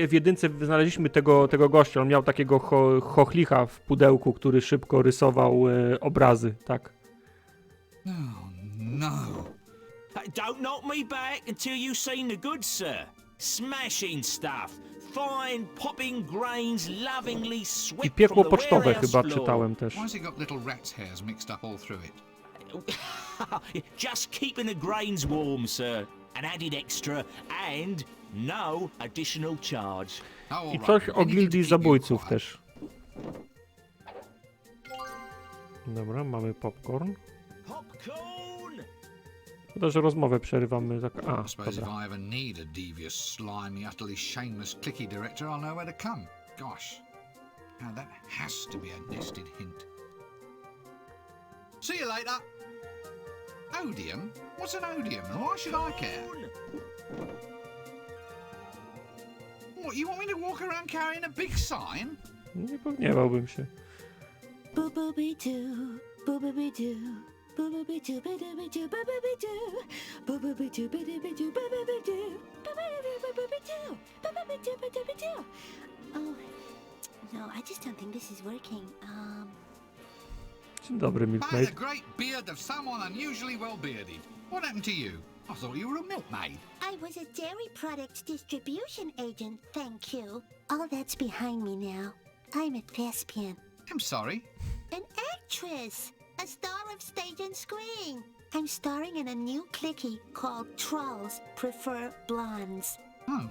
w jedynce znaleźliśmy tego gościa, on miał takiego chochlicha w pudełku, który szybko rysował obrazy, tak. Oh, no. Don't knock me back until you've seen the goods, sir. Smashing stuff. Fine popping grains lovingly I swept piekło from the pocztowe warehouse chyba floor. czytałem też. Why's it got little rat's hairs mixed up all through it? Just keeping the grains warm, sir. An added extra and no additional charge. Oh, all I right, coś then o you need to gildii keep zabójców quiet. też. Dobra, mamy popcorn. Popcorn! Szkoda, że rozmowę przerywamy. I suppose if Dobra. I ever need a devious, slimy, utterly shameless, clicky director, I'll know where to come. Gosh. Now that has to be a nested hint. See you later. Odium? What's an odium and why should I care? What, you want me to walk around carrying a big sign? Nie pogniewałbym się. Boo boo be doo, boo boo be doo, boo boo be doo, boo boo be doo, boo boo be doo, boo boo be doo, boo boo be doo, boo boo be doo, boo boo be doo, boo boo be doo, boo boo be doo. Oh, no, I just don't think this is working. Dzień dobry, By the Milkmaid. great beard of someone unusually well bearded. What happened to you? I thought you were a milkmaid. I was a dairy products distribution agent, thank you. All that's behind me now. I'm a thespian. I'm sorry. An actress, a star of stage and screen. I'm starring in a new clicky called Trolls Prefer Blondes. Oh.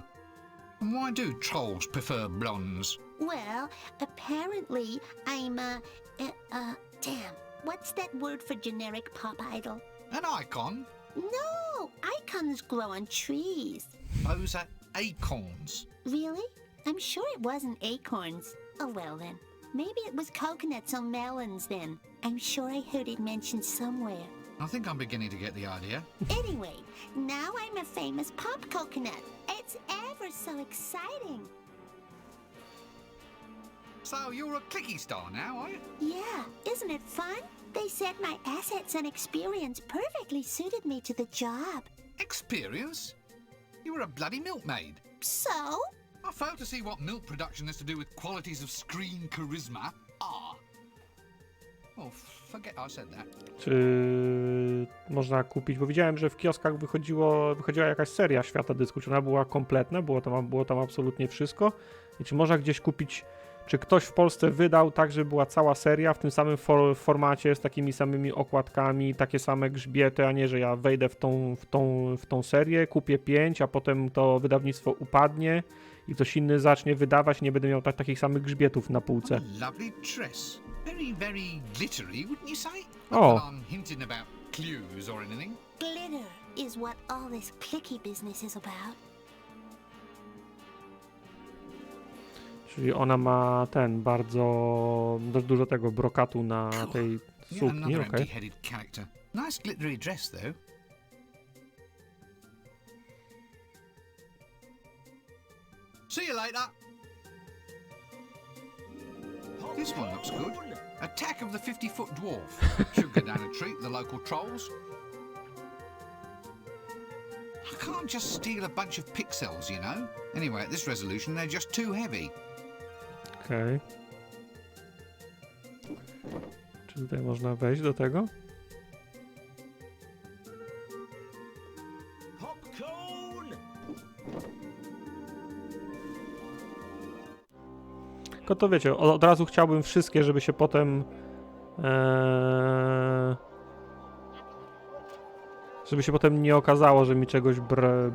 And why do trolls prefer blondes? Well, apparently I'm damn, what's that word for generic pop idol? An icon? No, icons grow on trees. Those are acorns. Really? I'm sure it wasn't acorns. Oh well then. Maybe it was coconuts or melons then. I'm sure I heard it mentioned somewhere. I think I'm beginning to get the idea. Anyway, now I'm a famous pop coconut. It's ever so exciting. So you're a clicky star now, are you? Yeah, isn't it fun? They said my assets and experience perfectly suited me to the job. Experience? You were a bloody milkmaid. So? I fail to see what milk production has to do with qualities of screen charisma. Ah. Oh, forget I said that. Czy można kupić, bo widziałem, że w kioskach wychodziła jakaś seria Świata Dysku, czy ona była kompletna, było tam absolutnie wszystko i czy można gdzieś kupić, czy ktoś w Polsce wydał tak, żeby była cała seria w tym samym formacie, z takimi samymi okładkami, takie same grzbiety, a nie, że ja wejdę w tą serię, kupię 5, a potem to wydawnictwo upadnie i ktoś inny zacznie wydawać, nie będę miał takich samych grzbietów na półce. Lovely dress. Very, very glittery, wouldn't you say? Oh. Not that I'm hinting about clues or anything. Glitter is what all this clicky business is about. Czyli ona ma bardzo dużo tego brokatu na tej Yeah, sukni, another okej. empty-headed character. Nice glittery dress, though. See you later. This one looks good. Attack of the 50-foot dwarf. Should go down and treat the local trolls. I can't just steal a bunch of pixels, you know. Anyway, at this resolution, they're just too heavy. Okej. Czy tutaj można wejść do tego? Popcorn! Tylko to wiecie, od razu chciałbym wszystkie, żeby się potem nie okazało, że mi czegoś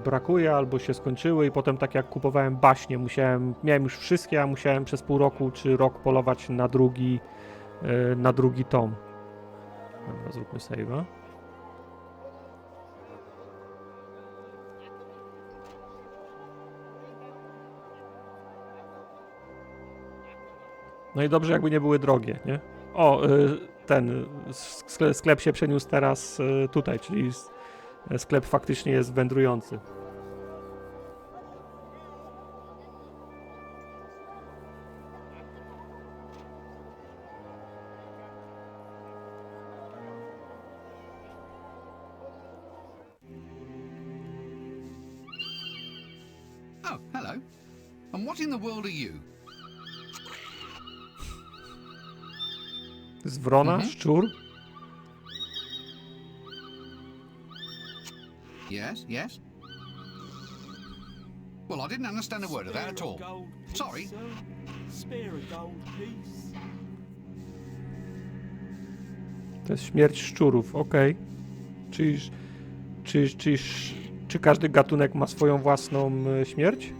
brakuje albo się skończyły i potem tak jak kupowałem baśnie, miałem już wszystkie, a musiałem przez pół roku czy rok polować na drugi tom. Dobra, zróbmy save'a. No i dobrze, jakby nie były drogie, nie? O, ten sklep się przeniósł teraz tutaj, czyli sklep faktycznie jest wędrujący. Oh, hello. And what in the world are you? Z wrona, szczur? Yes, yes. Well, I didn't understand a word of that at all. Sorry. Spare a gold piece. To jest śmierć szczurów, okej. Czy każdy gatunek ma swoją własną śmierć?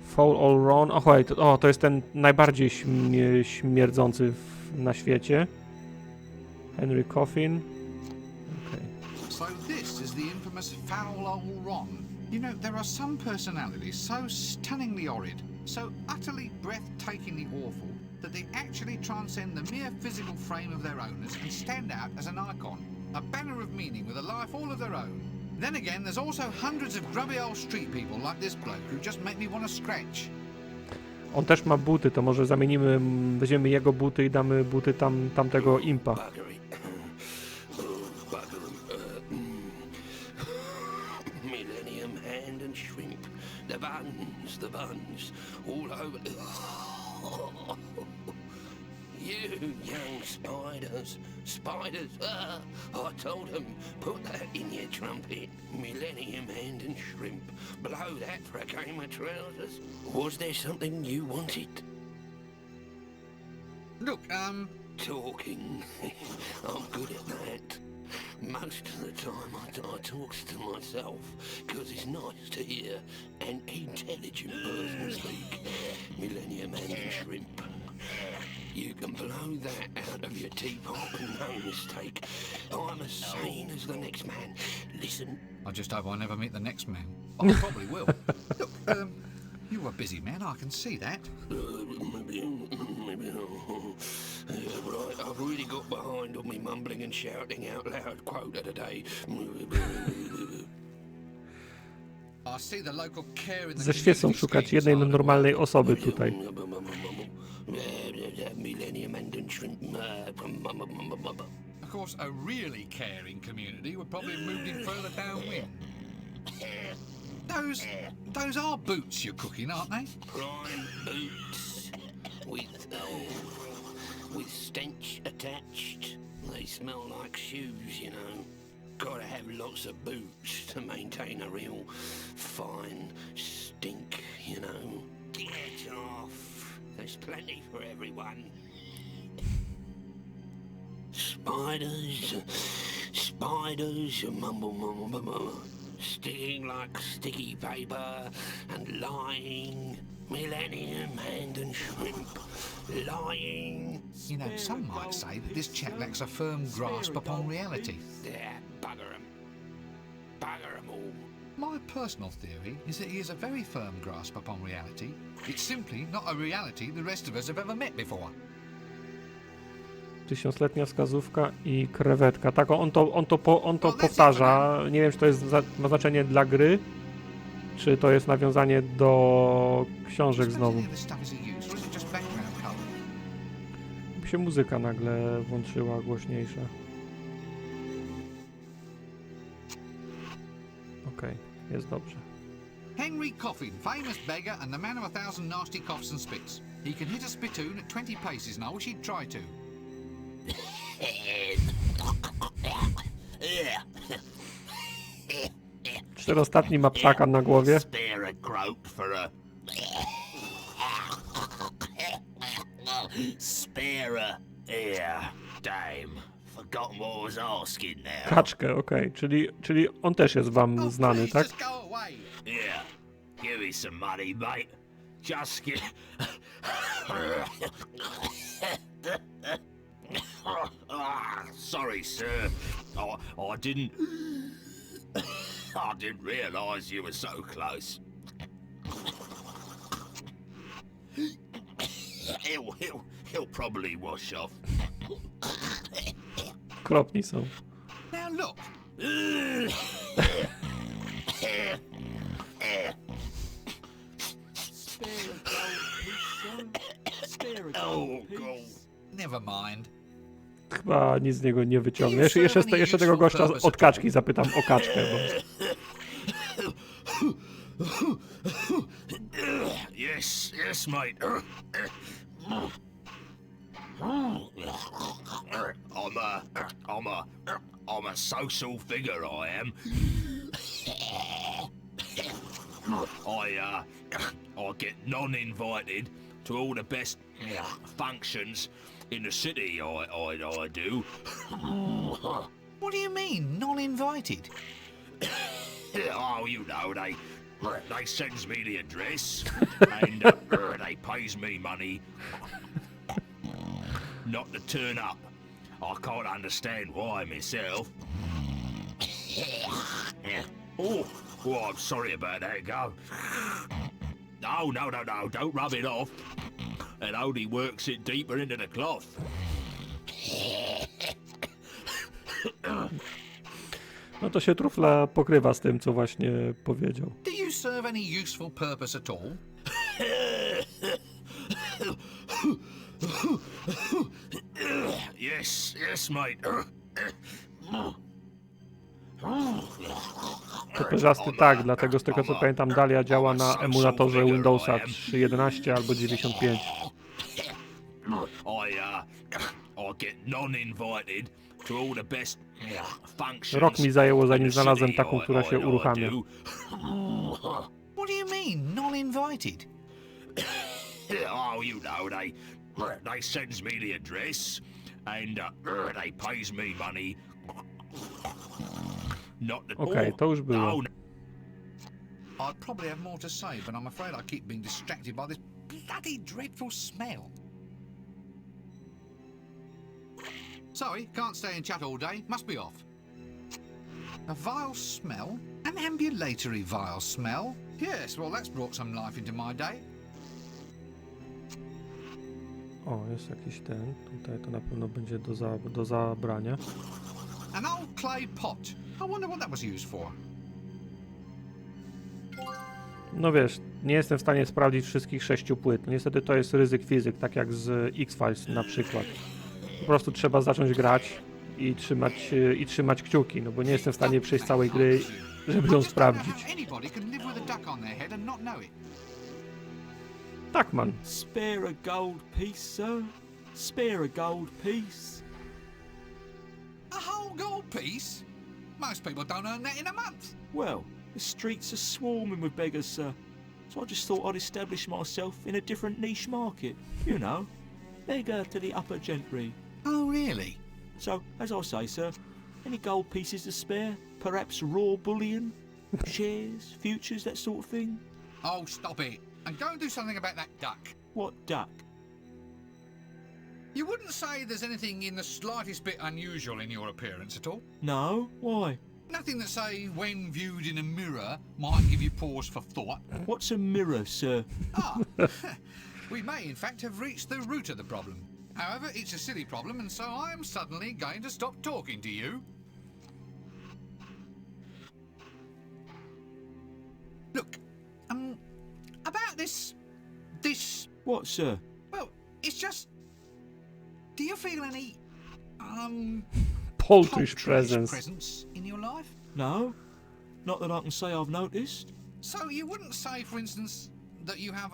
Fall all wrong. To jest ten najbardziej śmierdzący na świecie. Henry Coffin. Okay. So this is the infamous foul old Ron. You know, there are some personalities so stunningly horrid, so utterly breathtakingly awful, that they actually transcend the mere physical frame of their owners and stand out as an icon, a banner of meaning with a life all of their own. Then again, there's also hundreds of grubby old street people like this bloke who just make me want to scratch. On też ma buty, to może zamienimy, weźmiemy jego buty i damy buty tamtego impa. Millennium hand and shrimp. The buns, all over. You young spiders. I told them, put that in your trumpet. Millennium hand and shrimp. Blow that for a game of trousers. Was there something you wanted? Look, Talking. I'm good at that. Most of the time I talks to myself, because it's nice to hear an intelligent person speak. Millennium and shrimp. You can blow that out of your teapot with no mistake. I'm as sane as the next man. Listen. I just hope I never meet the next man. I probably will. Look, you are a busy man, I can see that. Maybe right, I've really got behind on me mumbling and shouting out loud quota today. I see the local care in the Ze świecą szukać jednej normalnej osoby tutaj. Millennium and shrimp. Of course, a really caring community would probably have moved him further downwind. Those are boots you're cooking, aren't they? Prime boots with stench attached. They smell like shoes, you know. Gotta have lots of boots to maintain a real fine stink, you know. Get off. There's plenty for everyone. Spiders, mumble, sticking like sticky paper and lying. Millennium hand and shrimp, lying. You know, some might say that this chap lacks a firm grasp upon reality. Yeah, bugger 'em all. My personal theory is that he has a very firm grasp upon reality. It's simply not a reality the rest of us have ever met before. Tysiącletnia wskazówka i krewetka. Tak, on to powtarza. Nie wiem, czy to jest ma znaczenie dla gry, czy to jest nawiązanie do książek znowu. By się muzyka nagle włączyła głośniejsza. Okej, jest dobrze. Henry Coffin, famous beggar and the man of 1,000 nasty coughs and spits. He can hit a spittoon at 20 paces and I wish he'd try to. Czy ostatni ma ptaka na głowie? Spare a groat for a... Spare a... Yeah, damn. Forgotten what I was asking now. Kaczkę, okej. Czyli on też jest wam znany, tak? Just go away. Yeah, give me some money, mate. Just get... Sorry, sir. I didn't... I didn't realise you were so close. He'll probably wash off. Kropni są. Now look, Spare a gold piece, sir. Spare a Oh, gold God. piece. never mind. Chyba nic z niego nie wyciągnie. Jeszcze tego gościa od kaczki zapytam o kaczkę, bo... Yes, mate. I'm a social figure, I am. I get non-invited to all the best functions in the city. I do. What do you mean, non-invited? Oh, you know, they sends me the address and they pays me money not to turn up. I can't understand why myself. Oh, I'm sorry about that, go. No, don't rub it off. It only works it deeper into the cloth. No to się trufla pokrywa z tym, co właśnie powiedział. Do you serve any useful purpose at all? Yes, mate. Toperzasty tak, dlatego z tego co pamiętam Dalia działa na emulatorze Windowsa 3.11 albo 95. I get non-invited to all the best functions. Rok mi zajęło, zanim znalazłem taką, która się uruchamia. What do you mean, non-invited? Oh, you know, they sends me the address and they pays me money. Not that. Okej, to już było. I'd probably have more to say, but I'm afraid I keep being distracted by this bloody dreadful smell. Sorry, can't stay and chat all day. Must be off. A vile smell? An ambulatory vile smell? Yes, well that's brought some life into my day. O, jest jakiś ten. Tutaj to na pewno będzie do zabrania. An old clay pot. I wonder what that was used for. No wiesz, nie jestem w stanie sprawdzić wszystkich 6 płyt. Niestety to jest ryzyk fizyk, tak jak z X-Files na przykład. Po prostu trzeba zacząć grać i trzymać kciuki, no bo nie jestem w stanie przejść całej gry, żeby ją sprawdzić. Tak, man. Spare a gold piece, sir. Spare a gold piece. A whole gold piece? Most people don't earn that in a month. Well, the streets are swarming with beggars, sir. So I just thought I'd establish myself in a different niche market. You know, beggar to the upper gentry. Oh, really? So, as I say, sir, any gold pieces to spare? Perhaps raw bullion? Shares, futures, that sort of thing? Oh, stop it. And go and do something about that duck. What duck? You wouldn't say there's anything in the slightest bit unusual in your appearance at all? No? Why? Nothing that, say, when viewed in a mirror, might give you pause for thought? What's a mirror, sir? Ah, we may, in fact, have reached the root of the problem. However, it's a silly problem, and so I am suddenly going to stop talking to you. Look, about this... What, sir? Well, it's just... Do you feel any, Poltrish presence in your life? No? Not that I can say I've noticed. So you wouldn't say, for instance, that you have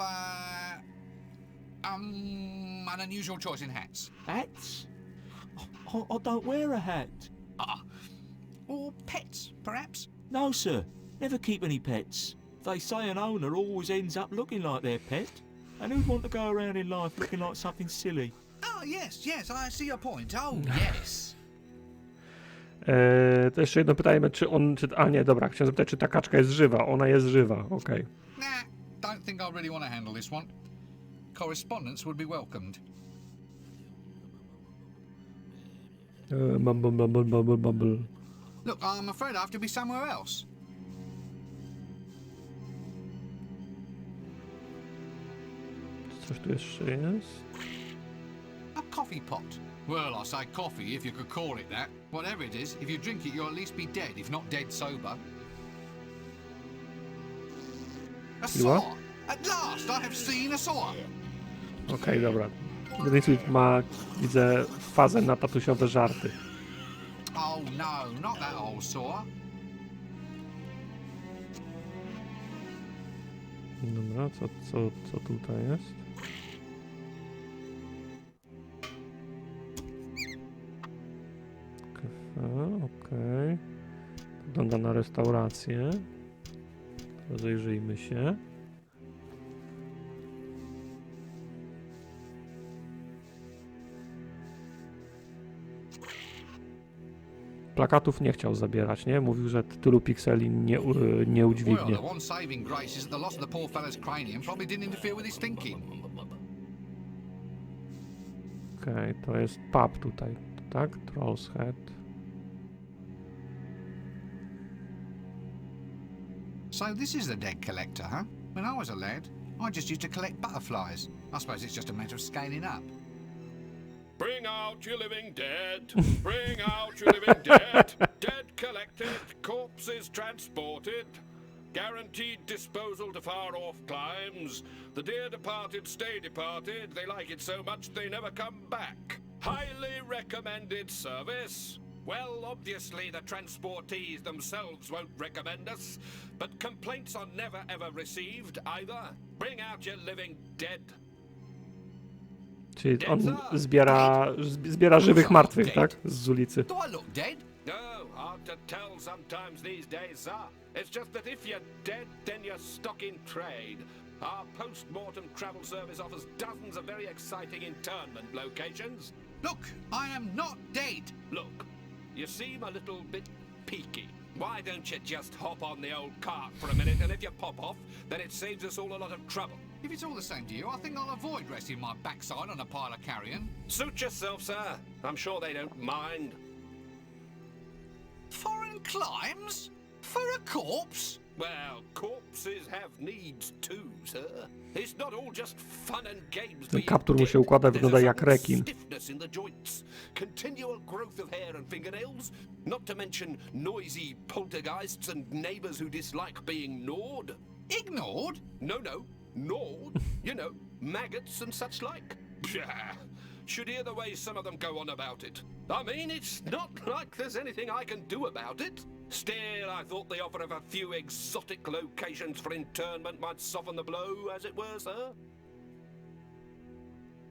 an unusual choice in hats? Hats? I don't wear a hat. Ah, or pets, perhaps? No, sir. Never keep any pets. They say an owner always ends up looking like their pet. And who'd want to go around in life looking like something silly? Oh, yes, I see your point. Oh, yes. To jeszcze jedno pytanie, a nie, dobra, chciałem zapytać, czy ta kaczka jest żywa. Ona jest żywa, okej. Nah, don't think I really want to handle this one. Correspondence would be welcomed. Mumble. Look, I'm afraid I have to be somewhere else. Coś tu jeszcze jest. A coffee pot. Well, I say coffee if you could call it that. Whatever it is, if you drink it, you'll at least be dead, if not dead sober. A saw! At last, I have seen a saw! Okej, dobra. Greensmith ma, widzę, fazę na tatusiowe żarty. Oh no, not that old saw. Dobra, co tutaj jest? Kafe, okej. Wygląda na restaurację. Rozejrzyjmy się. Plakatów nie chciał zabierać, nie? Mówił, że tylu pikseli nie udźwignie. Well, the one saving grace is that the loss of the poor fellow's cranium probably didn't interfere with his thinking. Okej, to jest pub tutaj, tak? Troll's Head. So this is the dead collector, huh? When I was a lad, I just used to collect butterflies. I suppose it's just a matter of scaling up. Bring out your living dead. Bring out your living dead. Dead collected, corpses transported. Guaranteed disposal to far-off climes. The dear departed stay departed. They like it so much they never come back. Highly recommended service. Well, obviously the transportees themselves won't recommend us, but complaints are never ever received either. Bring out your living dead. Czyli on zbiera żywych martwych, tak? Z ulicy. Do I look dead? No, hard to tell sometimes these days, sir. It's just that if you're dead, then you're stuck in trade. Our post-mortem travel service offers dozens of very exciting internment locations. Look, I am not dead. Look, you seem a little bit peaky. Why don't you just hop on the old cart for a minute, and if you pop off, then it saves us all a lot of trouble. If it's all the same to you, I think I'll avoid resting my backside on a pile of carrion. Suit yourself, sir. I'm sure they don't mind. Foreign climes? For a corpse? Well, corpses have needs too, sir. It's not all just fun and games. Ten kaptur mu się układa, wygląda jak rekin. Stiffness in the joints, continual growth of hair and fingernails, not to mention noisy poltergeists and neighbors who dislike being gnawed. Ignored? No, gnawed. You know, maggots and such like. Pshaw. Should hear the way some of them go on about it. I mean, it's not like there's anything I can do about it. Still, I thought the offer of a few exotic locations for internment might soften the blow, as it were, sir.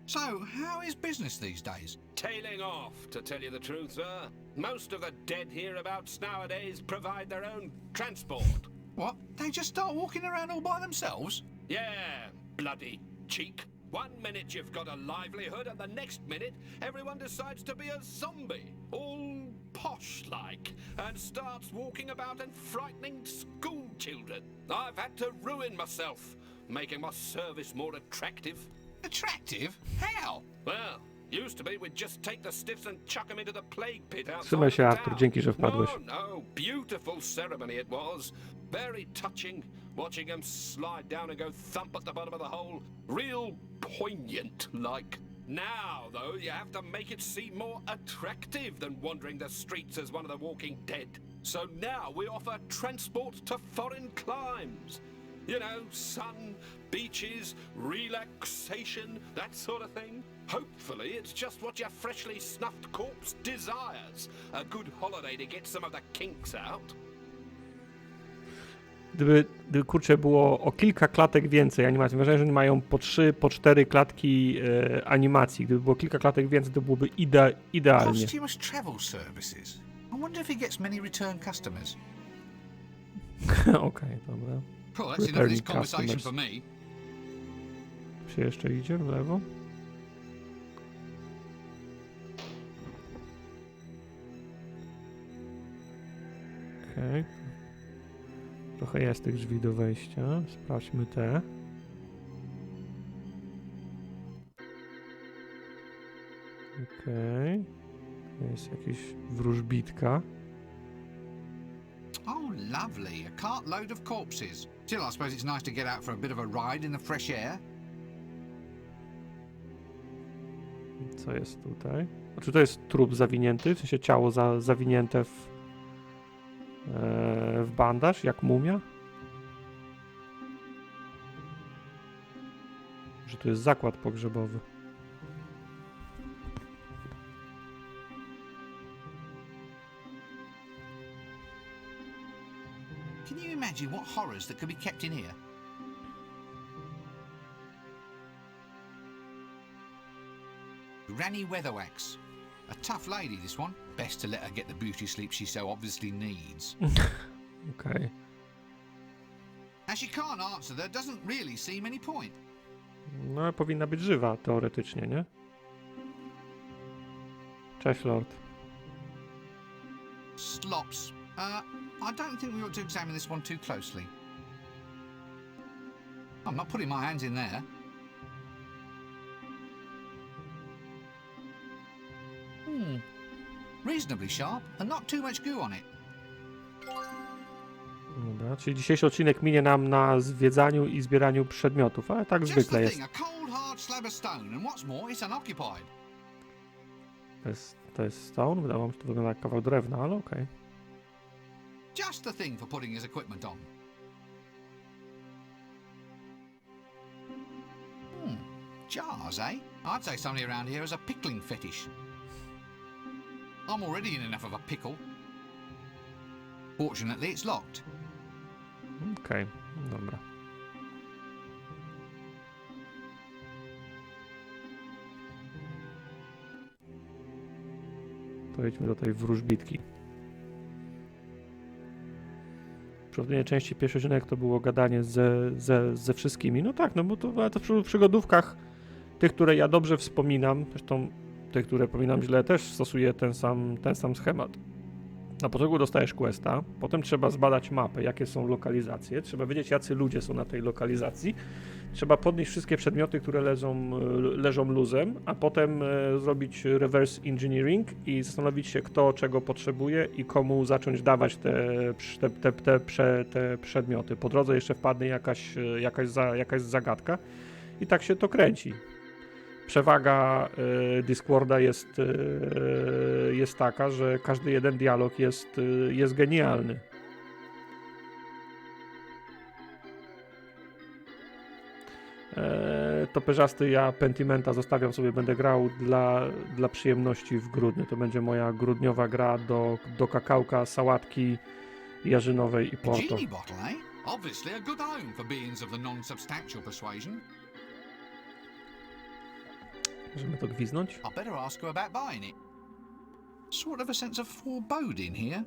So, how is business these days? Tailing off, to tell you the truth, sir. Most of the dead hereabouts nowadays provide their own transport. What? They just start walking around all by themselves? Yeah, bloody cheek. 1 minute you've got a livelihood, and the next minute everyone decides to be a zombie, all posh-like, and starts walking about and frightening school children. I've had to ruin myself, making my service more attractive. Attractive? How? Well, used to be we'd just take the stiffs and chuck them into the plague pit outside Trzymaj się, of Artur, town. dzięki, że wpadłeś. No, beautiful ceremony it was. Very touching, watching them slide down and go thump at the bottom of the hole. Real poignant, like. Now, though, you have to make it seem more attractive than wandering the streets as one of the walking dead. So now we offer transport to foreign climes. You know, sun, beaches, relaxation, that sort of thing. Hopefully it's just what your freshly snuffed corpse desires. A good holiday to get some of the kinks out. Gdyby kurczę było o kilka klatek więcej animacji, mam wrażenie, że oni mają po 3, po 4 klatki animacji. Gdyby było kilka klatek więcej, to byłoby idealnie. Posthumous travel services. I wonder if he gets many return customers. Okej, dobra. Well, that's enough of this Returning conversation customers. for me. Czy jeszcze idzie w lewo? Okej. Trochę jest tych drzwi do wejścia. Sprawdźmy te. Okej. Jest jakaś wróżbitka. Oh, lovely. A cartload of corpses. Still, I suppose it's nice to get out for a bit of a ride in the fresh air. Co jest tutaj? Znaczy to jest trup zawinięty, w sensie ciało zawinięte w bandaż, jak mumia? Że to jest zakład pogrzebowy. Can you imagine what horrors that could be kept in here? Granny Weatherwax. A tough lady, this one. Best to let her get the beauty sleep she so obviously needs. Okej. As she can't answer, there doesn't really seem any point. No ale powinna być żywa, teoretycznie, nie? Cześć, Lord. Slops. I don't think we ought to examine this one too closely. I'm not putting my hands in there. Reasonably sharp and not too much goo on it. Dobra, czyli dzisiejszy odcinek minie nam na zwiedzaniu i zbieraniu przedmiotów, ale tak Just zwykle the jest. thing, a cold, hard slab of stone, and what's more, it's unoccupied. To jest stone? Wydawało mi się, że to wygląda jak kawał drewna, ale okej. Just the thing for putting his equipment on. Jars, eh? I'd say somebody around here has a pickling fetish. I'm already in enough of a pickle. Fortunately, it's locked. Okej, dobra. To idźmy do tej wróżbitki. Przechodzenie części pierwszy odcinek to było gadanie ze wszystkimi. No tak, no bo to w przygodówkach tych, które ja dobrze wspominam, zresztą tych, które pominam źle, też stosuję ten sam schemat. Na początku dostajesz questa, potem trzeba zbadać mapę, jakie są lokalizacje, trzeba wiedzieć, jacy ludzie są na tej lokalizacji, trzeba podnieść wszystkie przedmioty, które leżą luzem, a potem zrobić reverse engineering i zastanowić się, kto czego potrzebuje i komu zacząć dawać te przedmioty. Po drodze jeszcze wpadnie jakaś zagadka i tak się to kręci. Przewaga Discworda jest taka, że każdy jeden dialog jest genialny. Toperzasty ja Pentimenta zostawiam sobie, będę grał dla przyjemności w grudniu. To będzie moja grudniowa gra do kakałka, sałatki jarzynowej i A porto. genie bottle, eh? Obviously a good home for beings of the non-substantial persuasion. Możemy to gwiznąć? I better ask her about buying it. Sort of a sense of foreboding here.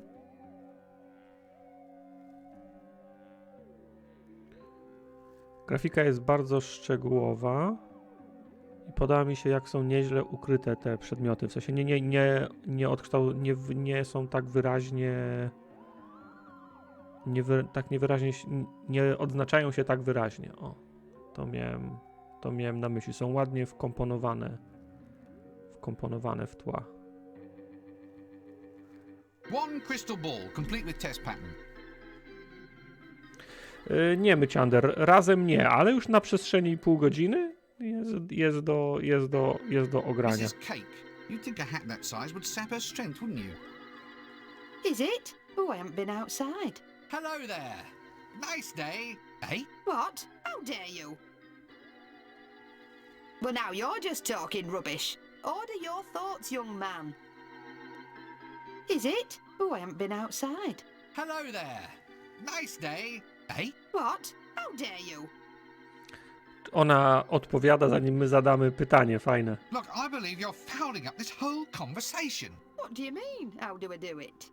Grafika jest bardzo szczegółowa i podoba mi się, jak są nieźle ukryte te przedmioty. W sensie nie są tak wyraźnie, nie odznaczają się tak wyraźnie. O, to miałem na myśli. Są ładnie wkomponowane w tła. One crystal ball, complete with test pattern. Nie, Myciander, razem nie, ale już na przestrzeni pół godziny jest do ogrania. Mrs. Cake, you'd think a hat that size would sap her strength, wouldn't you? Is it? Oh, I haven't been outside. Hello there. Nice day, eh? What? How dare you? Well, now you're just talking rubbish. Order your thoughts, young man. Is it? Oh, I haven't been outside. Hello there. Nice day, eh? What? How dare you? Ona odpowiada, zanim my zadamy pytanie. Fajne. Look, I believe you're fouling up this whole conversation. What do you mean? How do I do it?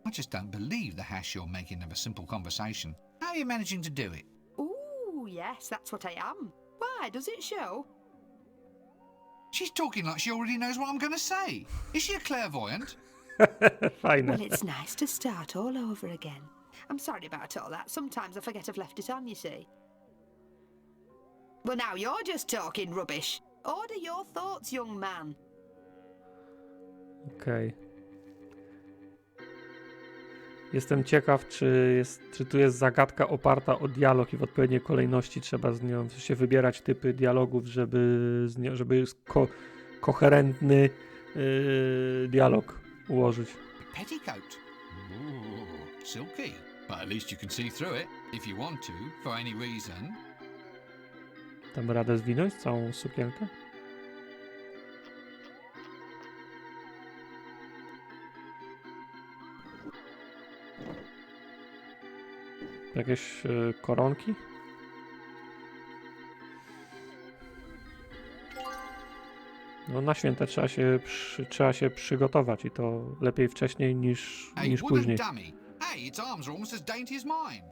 I just don't believe the hash you're making of a simple conversation. How are you managing to do it? Ooh, yes, that's what I am. Why, does it show? She's talking like she already knows what I'm going to say. Is she a clairvoyant? Fajne. Well, it's nice to start all over again. I'm sorry about all that. Sometimes I forget I've left it on, you see. Well, now you're just talking rubbish. Order your thoughts, young man. Okej. Jestem ciekaw, czy tu jest zagadka oparta o dialog i w odpowiedniej kolejności trzeba z nią się wybierać typy dialogów, żeby koherentny dialog ułożyć. Petticoat. Ooh, silky. But at least you can see through it if you want to, for any reason. Damy radę zwinąć całą sukienkę? Jakieś koronki? No na święta trzeba się przygotować i to lepiej wcześniej niż później. Dummy. Hey, its arms are almost as dainty as mine.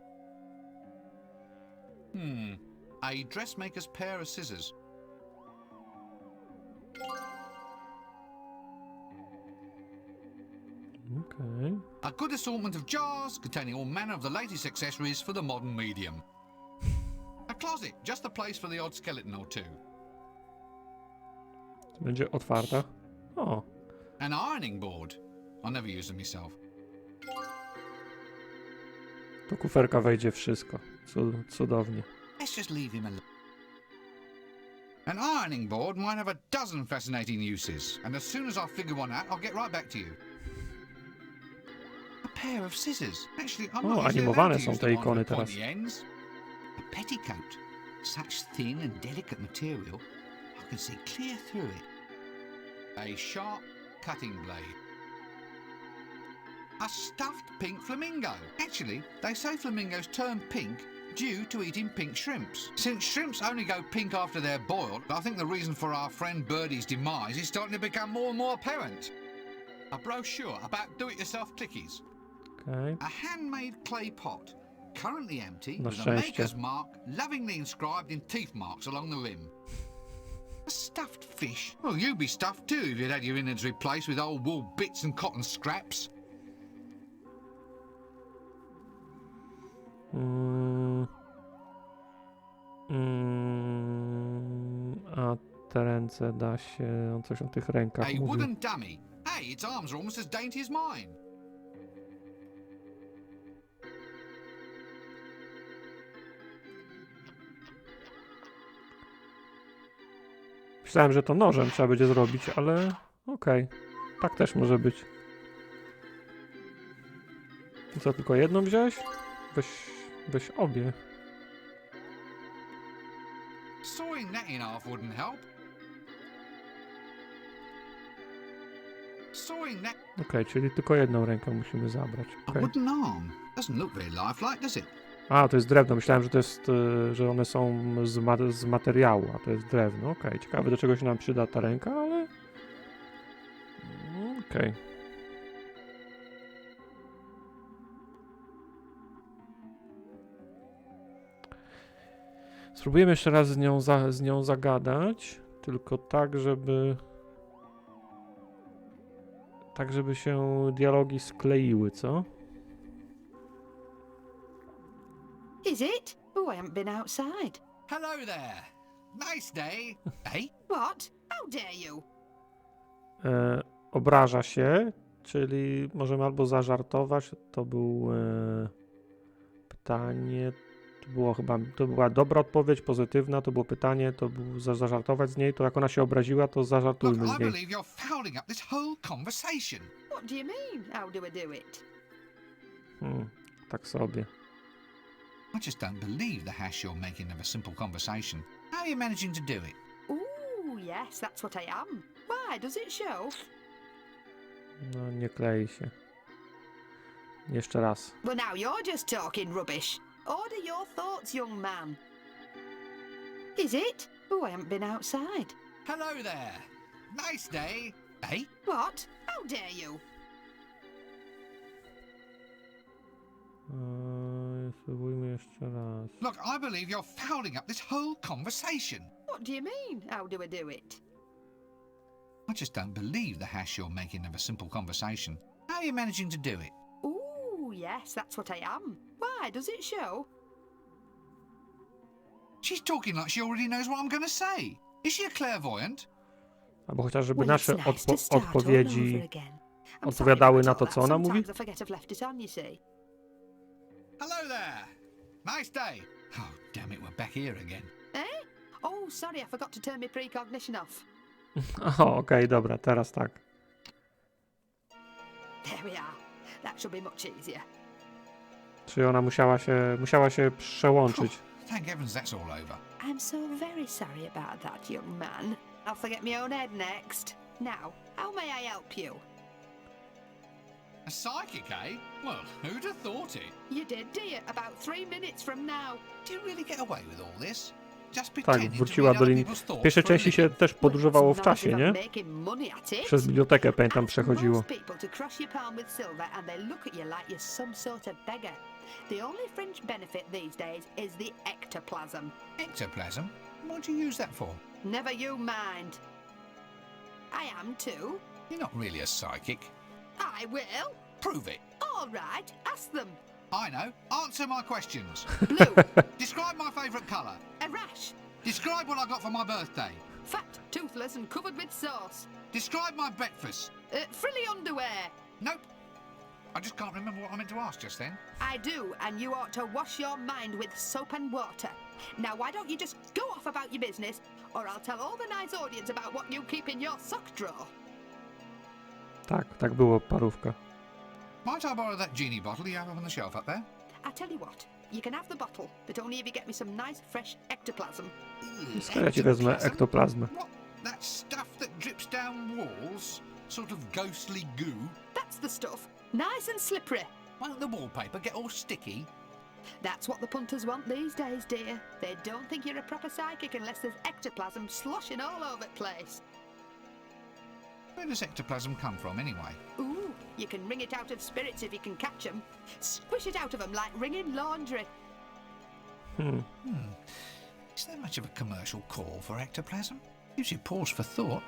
A dressmaker's pair of scissors. Okay. A good assortment of jars containing all manner of the latest accessories for the modern medium. A closet, just the place for the odd skeleton or two. Będzie otwarta. O. An ironing board. I never use them myself. Do kuferka wejdzie wszystko. Cudownie. Let's just leave him alone. An ironing board might have a dozen fascinating uses, and as soon as I figure one out, I'll get right back to you. A pair of scissors. Actually, I'm not usually allowed to animowane są use te them on ikony the teraz. pointy ends. A petticoat. Such thin and delicate material, I can see clear through it. A sharp cutting blade. A stuffed pink flamingo. Actually, they say flamingos turn pink due to eating pink shrimps. Since shrimps only go pink after they're boiled, I think the reason for our friend Birdie's demise is starting to become more and more apparent. A brochure about do-it-yourself clickies. Okay. A handmade clay pot, currently empty, Na with a szczęście. maker's mark lovingly inscribed in teeth marks along the rim. A stuffed fish. Well, you'd be stuffed too if you'd had your innards replaced with old wool bits and cotton scraps. A te ręce da się... On coś o tych rękach A mówił. wooden dummy. Hey, its arms are almost as dainty as mine. Myślałem, że to nożem trzeba będzie zrobić, ale okej. Tak też może być. I co, tylko jedną wziąłeś? Weź obie. Sawing that in half wouldn't help. Sawing that... Okej, czyli tylko jedną rękę musimy zabrać. A Okej. wooden arm. Doesn't look very lifelike, does it? A, to jest drewno. Myślałem, że to jest, że one są z materiału, a to jest drewno. Okej, ciekawe do czego się nam przyda ta ręka, ale... Okej. Spróbujemy jeszcze raz z nią zagadać, tylko tak, żeby się dialogi skleiły, co? Is it? Oh, I haven't been outside. Hello there. Nice day. Eh? What? How dare you? Obraża się, czyli możemy albo zażartować, to był pytanie, to była dobra odpowiedź, pozytywna, to było pytanie, to był zażartować z niej, to jak ona się obraziła, to Look, zażartujmy I z niej. believe you're fouling up this whole conversation. What do you mean? How do I do it? Tak sobie. I just don't believe the hash you're making of a simple conversation. How are you managing to do it? Ooh, yes, that's what I am. Why, does it show? No, nie klei się. Jeszcze raz. Well, now you're just talking rubbish. Order your thoughts, young man. Is it? Oh, I haven't been outside. Hello there. Nice day. Eh? What? How dare you? Spróbujmy jeszcze raz. Look, I believe you're fouling up this whole conversation. What do you mean? How do I do it? I just don't believe the hash you're making of a simple conversation. How are you managing to do it? Ooh, yes, that's what I am. Why, does it show? She's talking like she already knows what I'm going to say. Is she a clairvoyant? Albo chociaż żeby Well, nasze it's nice to start all odpowiedzi... over again. odpowiadały na to, co ona mówi? Sometimes I forget I've left it on, you see. Hello there. Nice day. Oh, damn it, we're back here again. Eh? Oh, sorry, I forgot to turn my precognition off. O, okej, dobra, teraz tak. There we are. That should be much easier. Czyli ona musiała się przełączyć. Thank heavens that's all over. I'm so very sorry about that, young man. I'll forget my own head next. Now, how may I help you? A psychic, eh? Well, who'd have thought it? You did, dear, about 3 minutes from now. Do you really get away with all this? Just Tak, pretending to wróciła read do other linii. people's thoughts W pierwszej for a części się living? też podróżowało w czasie, nie? Making money at it. Przez bibliotekę, pamiętam, Ask przechodziło. most people to cross your palm with silver and they look at you like you're some sort of beggar. The only fringe benefit these days is the ectoplasm. Ectoplasm? What do you use that for? Never you mind. I am too. You're not really a psychic. I will. Prove it. All right, ask them. I know. Answer my questions. Blue, Describe my favourite colour. a rash, Describe what I got for my birthday. fat, toothless and covered with sauce. Describe my breakfast. Frilly underwear. Nope. I just can't remember what I meant to ask just then. I do, and you ought to wash your mind with soap and water. Now, why don't you just go off about your business, or I'll tell all the nice audience about what you keep in your sock drawer. Tak było, parówka. Might I borrow that genie bottle you have on the shelf up there? I tell you what, you can have the bottle, but only if you get me some nice, fresh ectoplasm. Skąd ja ci wezmę ektoplazmę? What? That stuff that drips down walls? Sort of ghostly goo? That's the stuff. Nice and slippery. Won't the wallpaper get all sticky? That's what the punters want these days, dear. They don't think you're a proper psychic unless there's ectoplasm sloshing all over the place. Where does ectoplasm come from anyway? Ooh, you can wring it out of spirits if you can catch 'em. Squish it out of 'em like wringing laundry. Is there much of a commercial call for ectoplasm? Gives you pause for thought.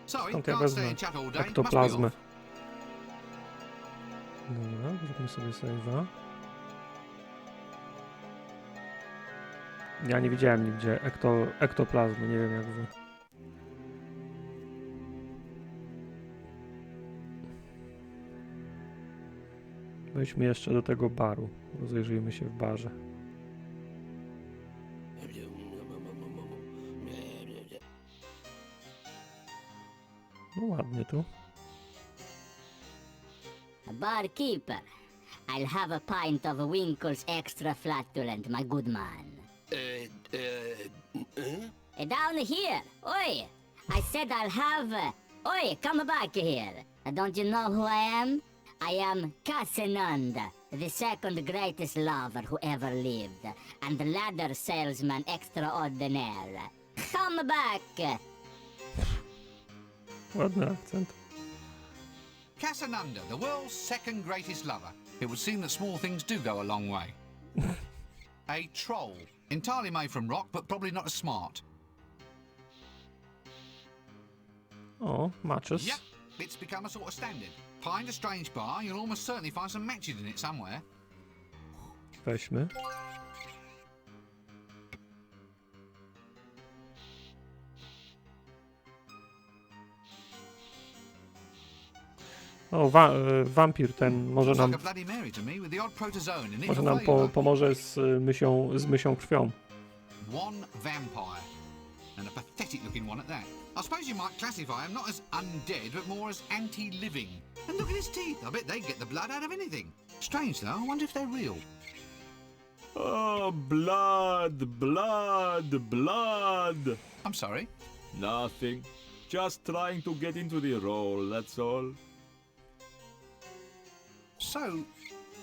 Sorry, Skąd ja can't stay wezmę and chat all day. Must be ektoplazmę? off. Dobra, zróbmy sobie save'a. Ja nie widziałem nigdzie ektoplazmy, nie wiem jak wy. Wejdźmy jeszcze do tego baru. Rozejrzyjmy się w barze. No ładnie tu. Barkeeper, I'll have a pint of Winkle's extra flatulent, my good man. Down here, oi! I said I'll have. Oi, come back here. Don't you know who I am? I am Casananda, the second greatest lover who ever lived, and the ladder salesman extraordinaire. Come back! Ładny akcent. Casananda, the world's second greatest lover. It would seem that small things do go a long way. A troll, entirely made from rock, but probably not as smart. O, matches. Yep, it's become a sort of standard. Find a strange bar, you'll almost certainly find some matches in it somewhere. Weźmy. O, wampir ten może Looks nam, like a Bloody Mary to me, with the odd protozoan in it może for nam flavour. pomoże z mysią krwią. One vampire, and a pathetic looking one at that. I suppose you might classify him not as undead, but more as anti-living. And look at his teeth, I bet they'd get the blood out of anything. Strange though, I wonder if they're real. Oh, blood, blood, blood. I'm sorry. Nothing. Just trying to get into the role, that's all. So,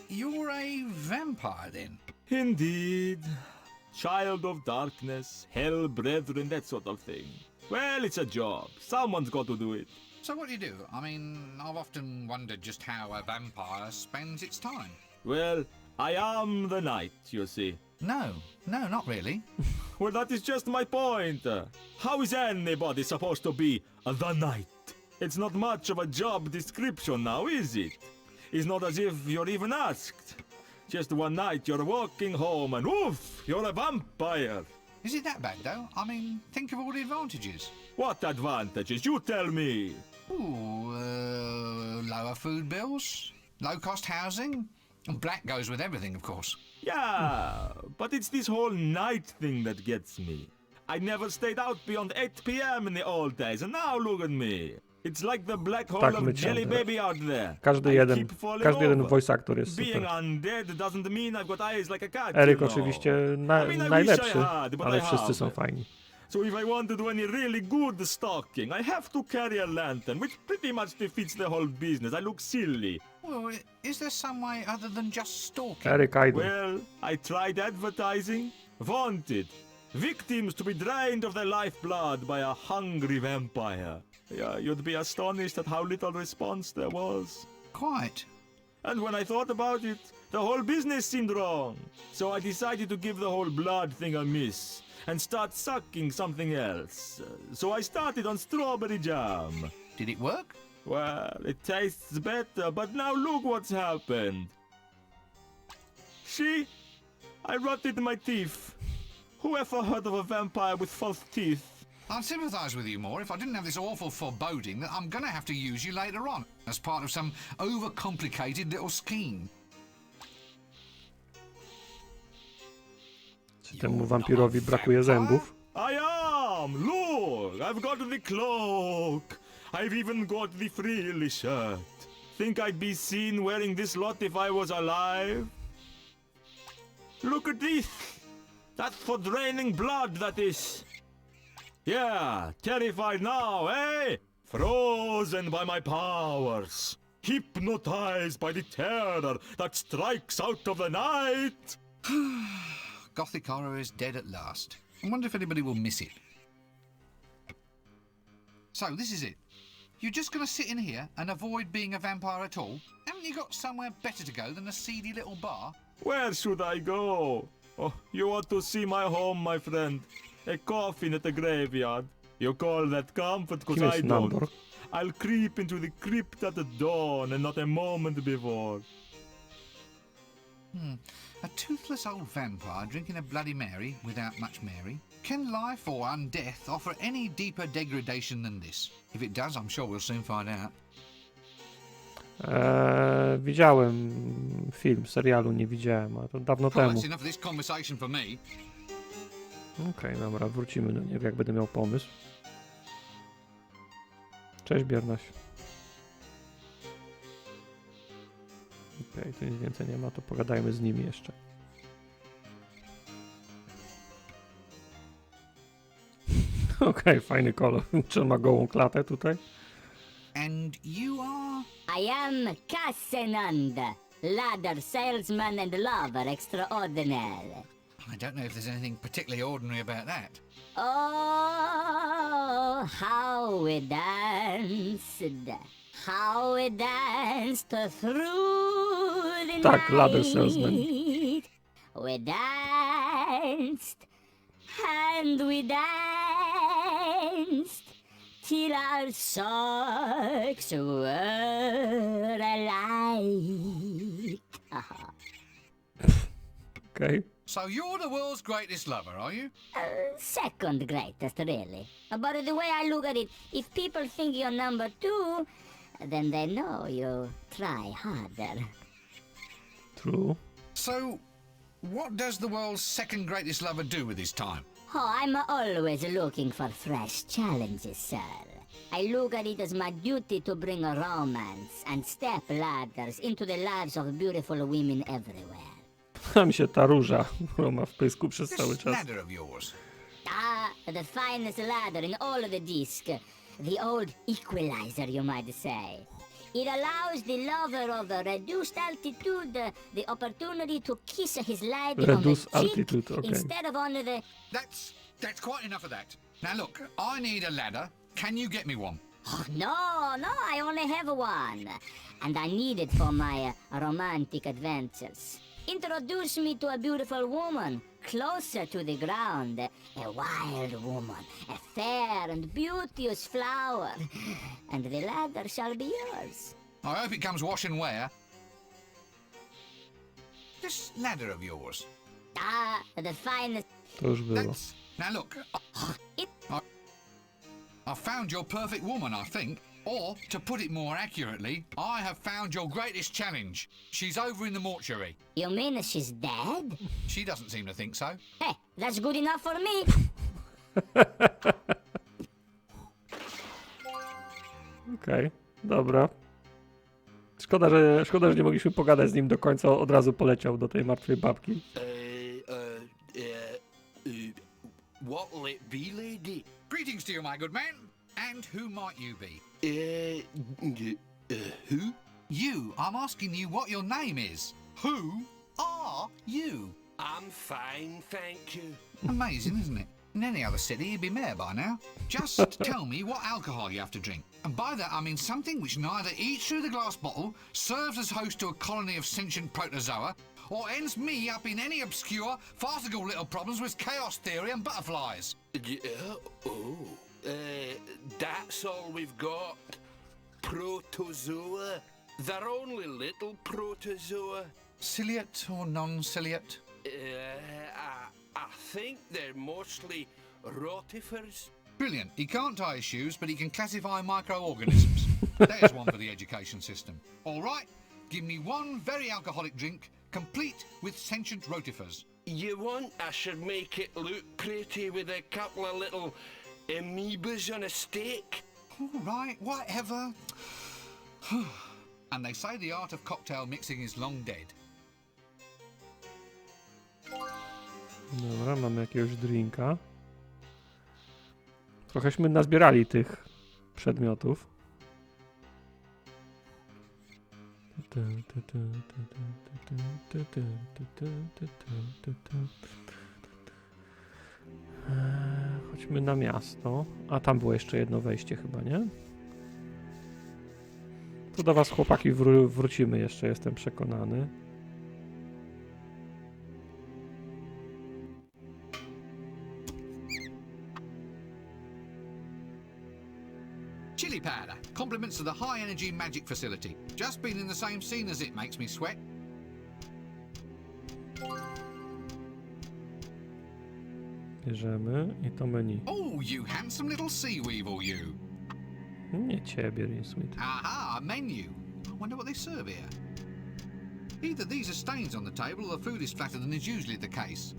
you're a vampire then? Indeed. Child of darkness, hell brethren, that sort of thing. Well, it's a job. Someone's got to do it. So what do you do? I mean, I've often wondered just how a vampire spends its time. Well, I am the knight, you see. No, not really. Well, that is just my point. How is anybody supposed to be the knight? It's not much of a job description now, is it? It's not as if you're even asked. Just one night you're walking home and woof, you're a vampire. Is it that bad though? I mean, think of all the advantages. What advantages? You tell me. Ooh, lower food bills, low-cost housing, and black goes with everything, of course. Yeah, but it's this whole night thing that gets me. I never stayed out beyond 8 p.m. in the old days, and now look at me. It's like the black hole Tak, of Jelly myciągle. Baby out there. Każdy I jeden, keep falling każdy jeden over. voice actor jest Being super. undead doesn't mean I've got eyes like a cat. Eryk you know. oczywiście I mean, I wish najlepszy, I had, but ale I wszyscy haven't. są fajni. So if I want to do any really good stalking, I have to carry a lantern, which pretty much defeats the whole business. I look silly. Well, is there some way other than just stalking? Eryk Idol. Well, I tried advertising. Wanted. Victims to be drained of their lifeblood by a hungry vampire. Yeah, you'd be astonished at how little response there was. Quite. And when I thought about it, the whole business seemed wrong. So I decided to give the whole blood thing a miss and start sucking something else. So I started on strawberry jam. Did it work? Well, it tastes better, but now look what's happened. See? I rotted my teeth. Who ever heard of a vampire with false teeth? I'd sympathise with you more if I didn't have this awful foreboding that I'm going to have to use you later on as part of some overcomplicated little scheme. Czy temu wampirowi brakuje zębów? I am! Look! I've got the cloak! I've even got the frilly shirt. Think I'd be seen wearing this lot if I was alive? Look at this! That's for draining blood, that is. Yeah, terrified now, eh? Frozen by my powers. Hypnotized by the terror that strikes out of the night. Gothic horror is dead at last. I wonder if anybody will miss it. So, this is it. You're just going to sit in here and avoid being a vampire at all? Haven't you got somewhere better to go than a seedy little bar? Where should I go? Oh, you ought to see my home, my friend. A coffin at the graveyard. You call that comfort, Kim cause I jest don't. Nandor? I'll creep into the crypt at the dawn and not a moment before. A toothless old vampire drinking a Bloody Mary without much Mary? Can life or undeath offer any deeper degradation than this? If it does, I'm sure we'll soon find out. Widziałem film, serialu nie widziałem, ale to dawno Right, temu. that's enough of this conversation for me. Okej, dobra, wrócimy do niego, jak będę miał pomysł. Cześć, Biernaś. Okej, tu nic więcej nie ma, to pogadajmy z nimi jeszcze. Okej, fajny kolor. Czy on ma gołą klatę tutaj? And you are? I am Casenanda, ladder salesman and lover extraordinaire. I don't know if there's anything particularly ordinary about that. Oh, how we danced, how we danced through the Tak, ladder night. salesman. We danced, and we danced, till our socks were alike. Okej. So you're the world's greatest lover, are you? Second greatest, really. But the way I look at it, if people think you're number two, then they know you try harder. True. So, what does the world's second greatest lover do with his time? Oh, I'm always looking for fresh challenges, sir. I look at it as my duty to bring a romance and step ladders into the lives of beautiful women everywhere. A mi się ta róża, którą ma w pysku przez cały This czas. ladder of yours. The finest ladder in all of the disc. The old equalizer, you might say. It allows the lover of a reduced altitude the opportunity to kiss his lady on the Reduced cheek altitude, okay. instead of on the... That's quite enough of that. Now look, I need a ladder. Can you get me one? Oh, no, I only have one. And I need it for my romantic adventures. Introduce me to a beautiful woman, closer to the ground. A wild woman, a fair and beauteous flower. And the ladder shall be yours. I hope it comes wash and wear. This ladder of yours. The finest... To już było. Now look, I've found your perfect woman, I think. Or, to put it more accurately, I have found your greatest challenge. She's over in the mortuary. You mean she's dead? She doesn't seem to think so. Hey, that's good enough for me. Okej, dobra. Szkoda, że nie mogliśmy pogadać z nim do końca, od razu poleciał do tej martwej babki. What'll it be, lady? Greetings to you, my good man. And who might you be? Who? You. I'm asking you what your name is. Who are you? I'm fine, thank you. Amazing, isn't it? In any other city, you'd be mayor by now. Just tell me what alcohol you have to drink. And by that, I mean something which neither eats through the glass bottle, serves as host to a colony of sentient protozoa, or ends me up in any obscure, farcical little problems with chaos theory and butterflies. That's all we've got. Protozoa. They're only little protozoa. Ciliate or non-ciliate? I think they're mostly rotifers. Brilliant. He can't tie his shoes, but he can classify microorganisms. There's one for the education system. All right, give me one very alcoholic drink, complete with sentient rotifers. You want I should make it look pretty with a couple of little amoebas on a steak? All right, whatever. And they say the art of cocktail mixing is long dead. Dobra, mamy jakiegoś drinka. Trochęśmy nazbierali tych przedmiotów. Chodźmy na miasto. A tam było jeszcze jedno wejście chyba, nie? To do was, chłopaki, wrócimy jeszcze, jestem przekonany. Chili powder. Compliments to the high energy magic facility. Just been in the same scene as it, makes me sweat. Bierzemy i to menu. Oh, you handsome little sea weevil, you. Nie ciebie, Rinsweet. Aha, a menu. I wonder what they serve here. Either these are stains on the table or the food is flatter than is usually the case.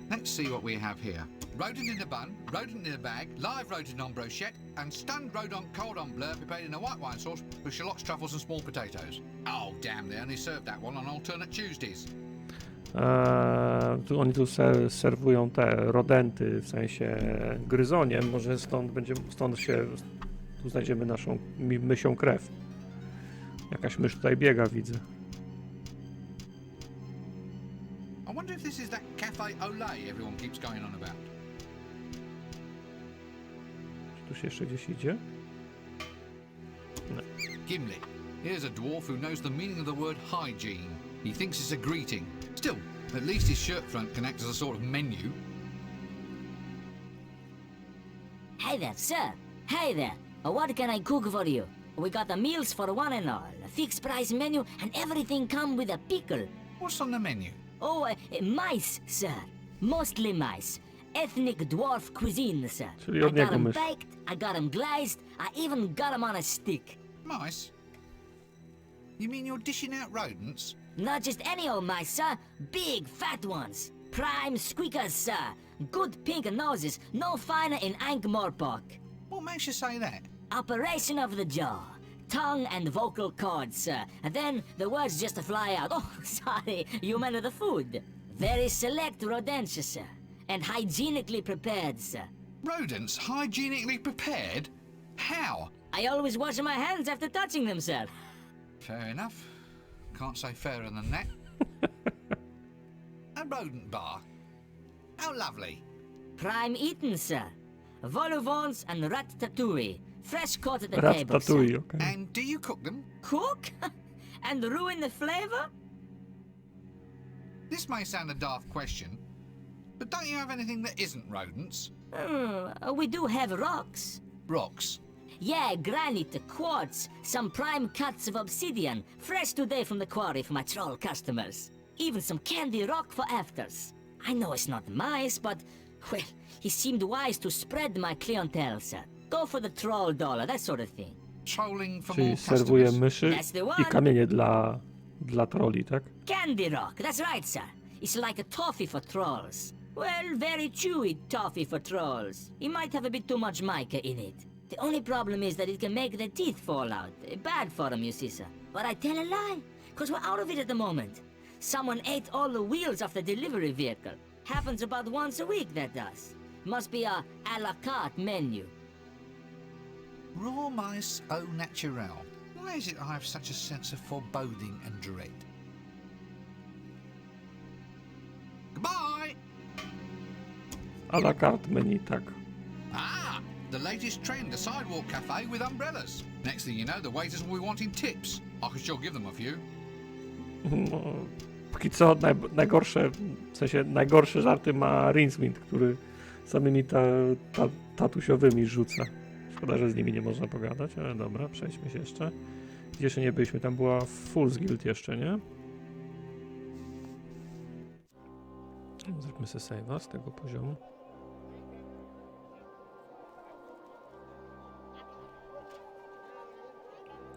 Let's see what we have here. Rodent in a bun, rodent in a bag, live rodent on brochette, and stunned rodent cordon bleu prepared in a white wine sauce with shallots, truffles and small potatoes. Oh, damn, they only served that one on alternate Tuesdays. Oni tu serwują te rodenty, w sensie gryzonie. Może tu znajdziemy naszą mysią krew. Jakaś mysz tutaj biega, widzę. I wonder if this is that cafe Olay everyone keeps going on about. Czy tu się jeszcze gdzieś idzie? No. Gimli. Here's a dwarf who knows the meaning of the word hygiene. He thinks it's a greeting. Still, at least his shirt front can act as a sort of menu. Hey there, sir. Hey there. What can I cook for you? We got the meals for one and all, a fixed price menu, and everything come with a pickle. What's on the menu? Oh, mice, sir. Mostly mice. Ethnic dwarf cuisine, sir. Czyli I od got niego 'em mysz. baked, I got 'em glazed, I even got 'em on a stick. Mice? You mean you're dishing out rodents? Not just any old mice, sir. Big, fat ones. Prime squeakers, sir. Good pink noses, no finer in Ankh-Morpork. What makes you say that? Operation of the jaw. Tongue and vocal cords, sir. And then the words just fly out. Oh, sorry, you meant the food. Very select rodents, sir. And hygienically prepared, sir. Rodents hygienically prepared? How? I always wash my hands after touching them, sir. Fair enough. Can't say fairer than that. A rodent bar? How lovely. Prime eaten, sir. Voluvons and ratatouille. Fresh caught at the table, sir. Ratatouille, okej. And do you cook them? Cook? And ruin the flavor? This may sound a daft question, but don't you have anything that isn't rodents? We do have rocks. Rocks. Yeah, granite, quartz, some prime cuts of obsidian, fresh today from the quarry for my troll customers. Even some candy rock for afters. I know it's not mice, but, well, he seemed wise to spread my clientele, sir. Go for the troll dollar, that sort of thing. Trolling for Czyli more serwuje customers. myszy That's the i one. kamienie dla troli, tak? Candy rock, that's right, sir. It's like a toffee for trolls. Well, very chewy toffee for trolls. It might have a bit too much mica in it. The only problem is that it can make the teeth fall out. Bad for them, you see, sir. But I tell a lie, because we're out of it at the moment. Someone ate all the wheels off the delivery vehicle. Happens about once a week, that does. Must be a la carte menu. Raw mice au naturel. Why is it I have such a sense of foreboding and dread? Goodbye! A la carte menu, tak. Ah, the latest trend, a sidewalk cafe with umbrellas. Next thing you know, the waiters will be wanting tips. I can sure give them a few. No, póki co najgorsze, w sensie najgorsze żarty ma Rincewind, który samymi tatusiowymi rzuca. Szkoda, że z nimi nie można pogadać, ale dobra, przejdźmy się jeszcze. Gdzie jeszcze nie byliśmy, tam była Fool's Guild jeszcze, nie? Zróbmy sobie save'a z tego poziomu.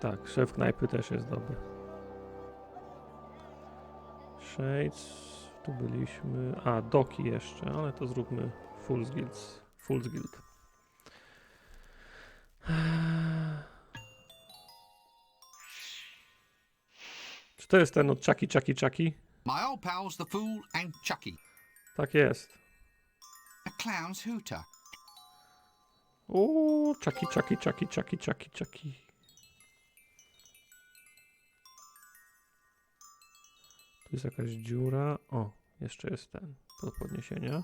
Tak, szef knajpy też jest dobry. Shades, tu byliśmy. A, Doki jeszcze, ale to zróbmy Fool's Guild. Czy to jest ten od Chucky? My old pals, the Fool and Chucky. Tak jest. A clown's hooter. O, Chucky. Tu jest jakaś dziura. O, jeszcze jest ten do podniesienia.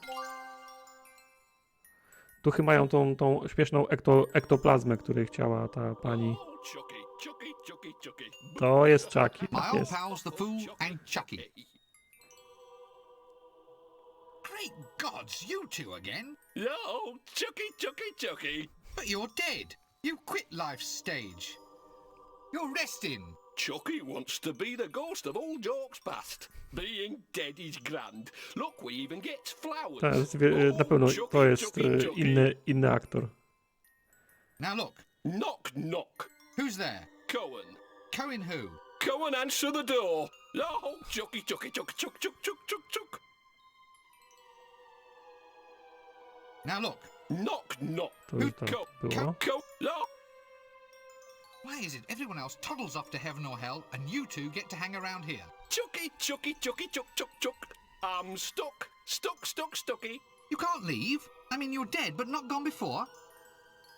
Duchy mają tą śmieszną ektoplazmę, której chciała ta pani. To jest Chucky, My tak old jest. pals, the Fool and Chucky. Great gods, you two again? Oh, Chucky. But you're dead. You quit life's stage. You're resting. Chucky wants to be the ghost of all jokes past. Being dead is grand. Look, we even get flowers. To jest, na pewno to jest inny aktor. Now look, Knock, knock. who's there? Cohen. Cohen who? Cohen, answer the door. Oh, Chucky. Now look, Knock, knock. To już tak było. No. why is it everyone else toddles off to heaven or hell and you two get to hang around here? Chucky. I'm stucky. You can't leave. I mean, you're dead, but not gone before.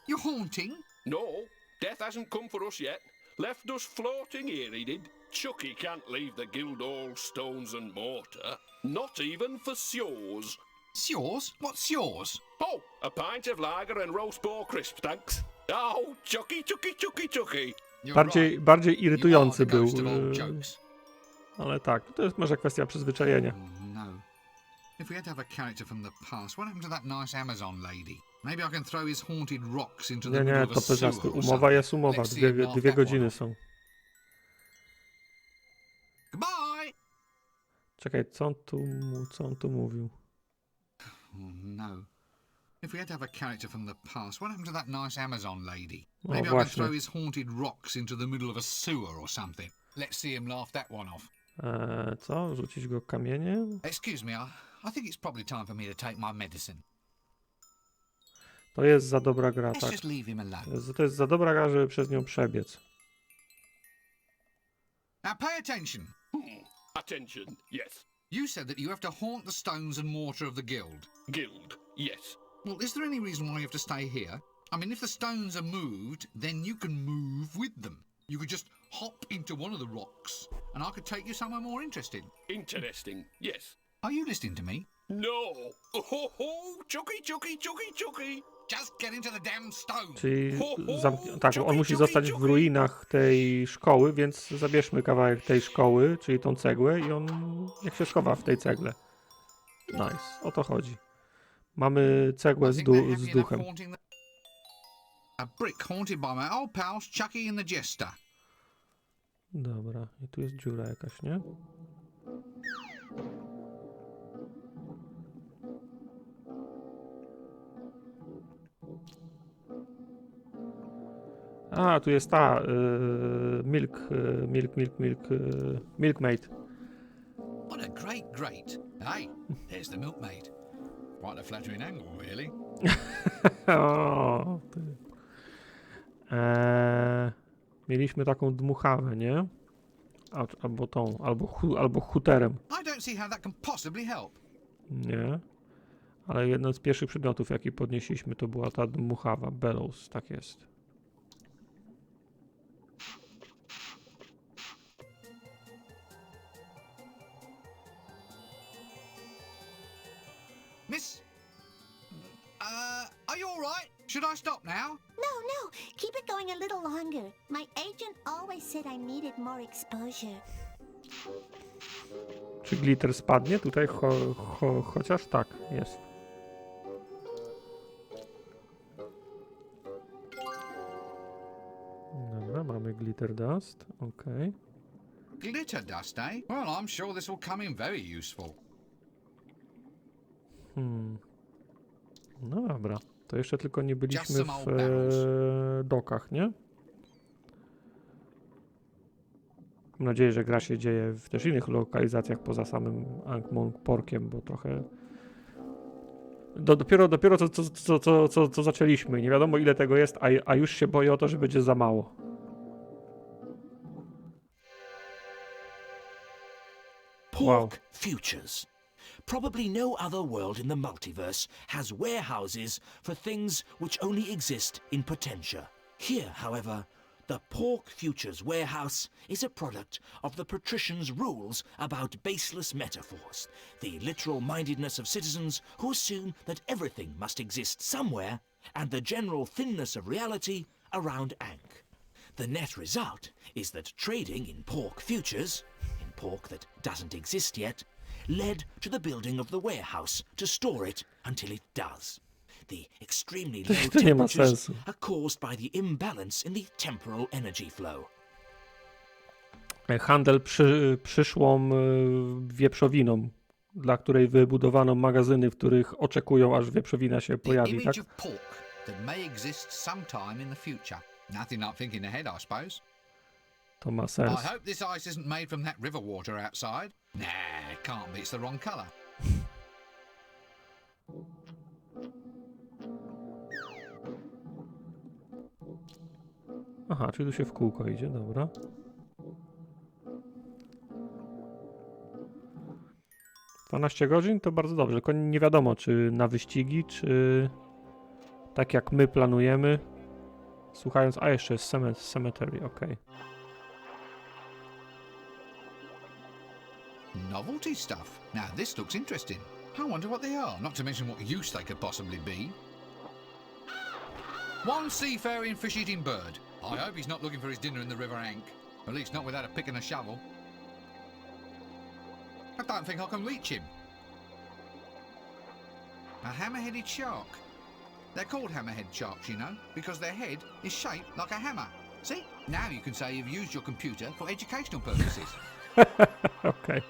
You're haunting. No, death hasn't come for us yet. Left us floating here, he did. Chucky can't leave the Guildhall stones and mortar. Not even for shows. It's yours? What's yours? Oh, a pint of lager and roast boar crisp, thanks. Oh, Chucky. You're Bardziej irytujący You are był, the ghost of old jokes. ale tak, to jest może kwestia przyzwyczajenia. No. If we had to have a character from the past, what happened to that nice Amazon lady? Maybe I can throw his haunted rocks into the middle Nie, of a to sewer peżasty. or Umowa something. jest umowa, Let's see him laugh dwie that one godziny off. są. Goodbye! Czekaj, co on tu mówił? Oh, no. If we had to have a character from the past, what happened to that nice Amazon lady? O, Maybe I can właśnie. throw his haunted rocks into the middle of a sewer or something. Let's see him laugh that one off. Co? Rzucić go kamieniem? Excuse me, I think it's probably time for me to take my medicine. To jest za dobra gra, Let's tak. just leave him alone. To jest za dobra gra, żeby przez nią przebiec. Now pay attention. Attention, yes. You said that you have to haunt the stones and mortar of the guild. Guild, yes. Well, is there any reason why you have to stay here? I mean, if the stones are moved, then you can move with them. You could just hop into one of the rocks, and I could take you somewhere more interesting. Interesting, yes. Are you listening to me? No. Oh, Chucky. Just get into the damn stone. Czyli tak, on musi zostać w ruinach tej szkoły, więc zabierzmy kawałek tej szkoły, czyli tą cegłę i on niech się schowa w tej cegle. Nice, o to chodzi. Mamy cegłę I z think they're happy enough duchem. haunting a brick haunted by my old pals Chucky and the Jester. Dobra, i tu jest dziura jakaś, nie? A, tu jest ta Milkmaid. What a great grate. Hey, there's the milkmaid. Quite a flattering angle, really. O, ty. Mieliśmy taką dmuchawę, nie? Albo tą, albo huterem. I don't see how that can possibly help. Nie. Ale jeden z pierwszych przedmiotów, jaki podnieśliśmy, to była ta dmuchawa. Bellows, tak jest. Miss? Are you alright? Should I stop now? No, keep it going a little longer. My agent always said I needed more exposure. Czy glitter spadnie? Tutaj chociaż tak, jest. Dobra, mamy glitter dust, okej. Glitter dust, eh? Well, I'm sure this will come in very useful. No dobra, to jeszcze tylko nie byliśmy Just some w old barrels. dokach, nie? Mam nadzieję, że gra się dzieje w też innych lokalizacjach poza samym Ankh-Morporkiem, bo trochę... Dopiero co zaczęliśmy. Nie wiadomo ile tego jest, a już się boję o to, że będzie za mało. Pork Futures. Probably no other world in the multiverse has warehouses for things which only exist in Potentia. Here, however, the Pork Futures warehouse is a product of the patricians' rules about baseless metaphors, the literal mindedness of citizens who assume that everything must exist somewhere, and the general thinness of reality around Ankh. The net result is that trading in pork futures, in pork that doesn't exist yet, led to the building of the warehouse to store it until it does. The extremely low To nie ma temperatures sensu. are caused by the imbalance in the temporal energy flow. Handel przyszłą wieprzowiną, dla której wybudowano magazyny, w których oczekują, aż wieprzowina się The pojawi, tak? image of pork that may exist sometime in the future. Nothing like thinking ahead, I suppose. To ma I sens. hope this ice isn't made from that river water outside. Nah, it can't be. It's the wrong colour. Aha, czyli tu się w kółko idzie, dobra. „12 godzin to bardzo dobrze, tylko nie wiadomo, czy na wyścigi, czy tak jak my planujemy, słuchając, a jeszcze jest cemetery, okej. Novelty stuff. Now this looks interesting. I wonder what they are, not to mention what use they could possibly be. One seafaring fish-eating bird. I hope he's not looking for his dinner in the River Ankh. At least not without a pick and a shovel. I don't think I can reach him. A hammer-headed shark. They're called hammerhead sharks, you know, because their head is shaped like a hammer. See? Now you can say you've used your computer for educational purposes. Okej.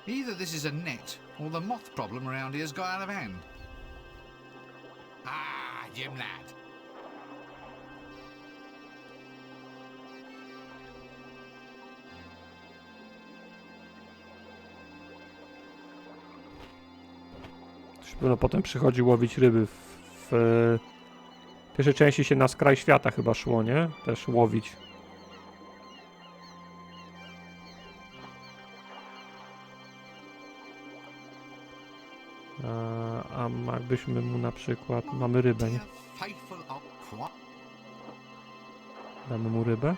Either this is a net, or the moth problem around here's got out of hand. Ah, Jim lad. No, potem przychodzi łowić ryby. W pierwszej części się na skraj świata chyba szło, nie? Też łowić. A jakbyśmy mu na przykład... Mamy rybę, nie? Faithful old Damy mu rybę.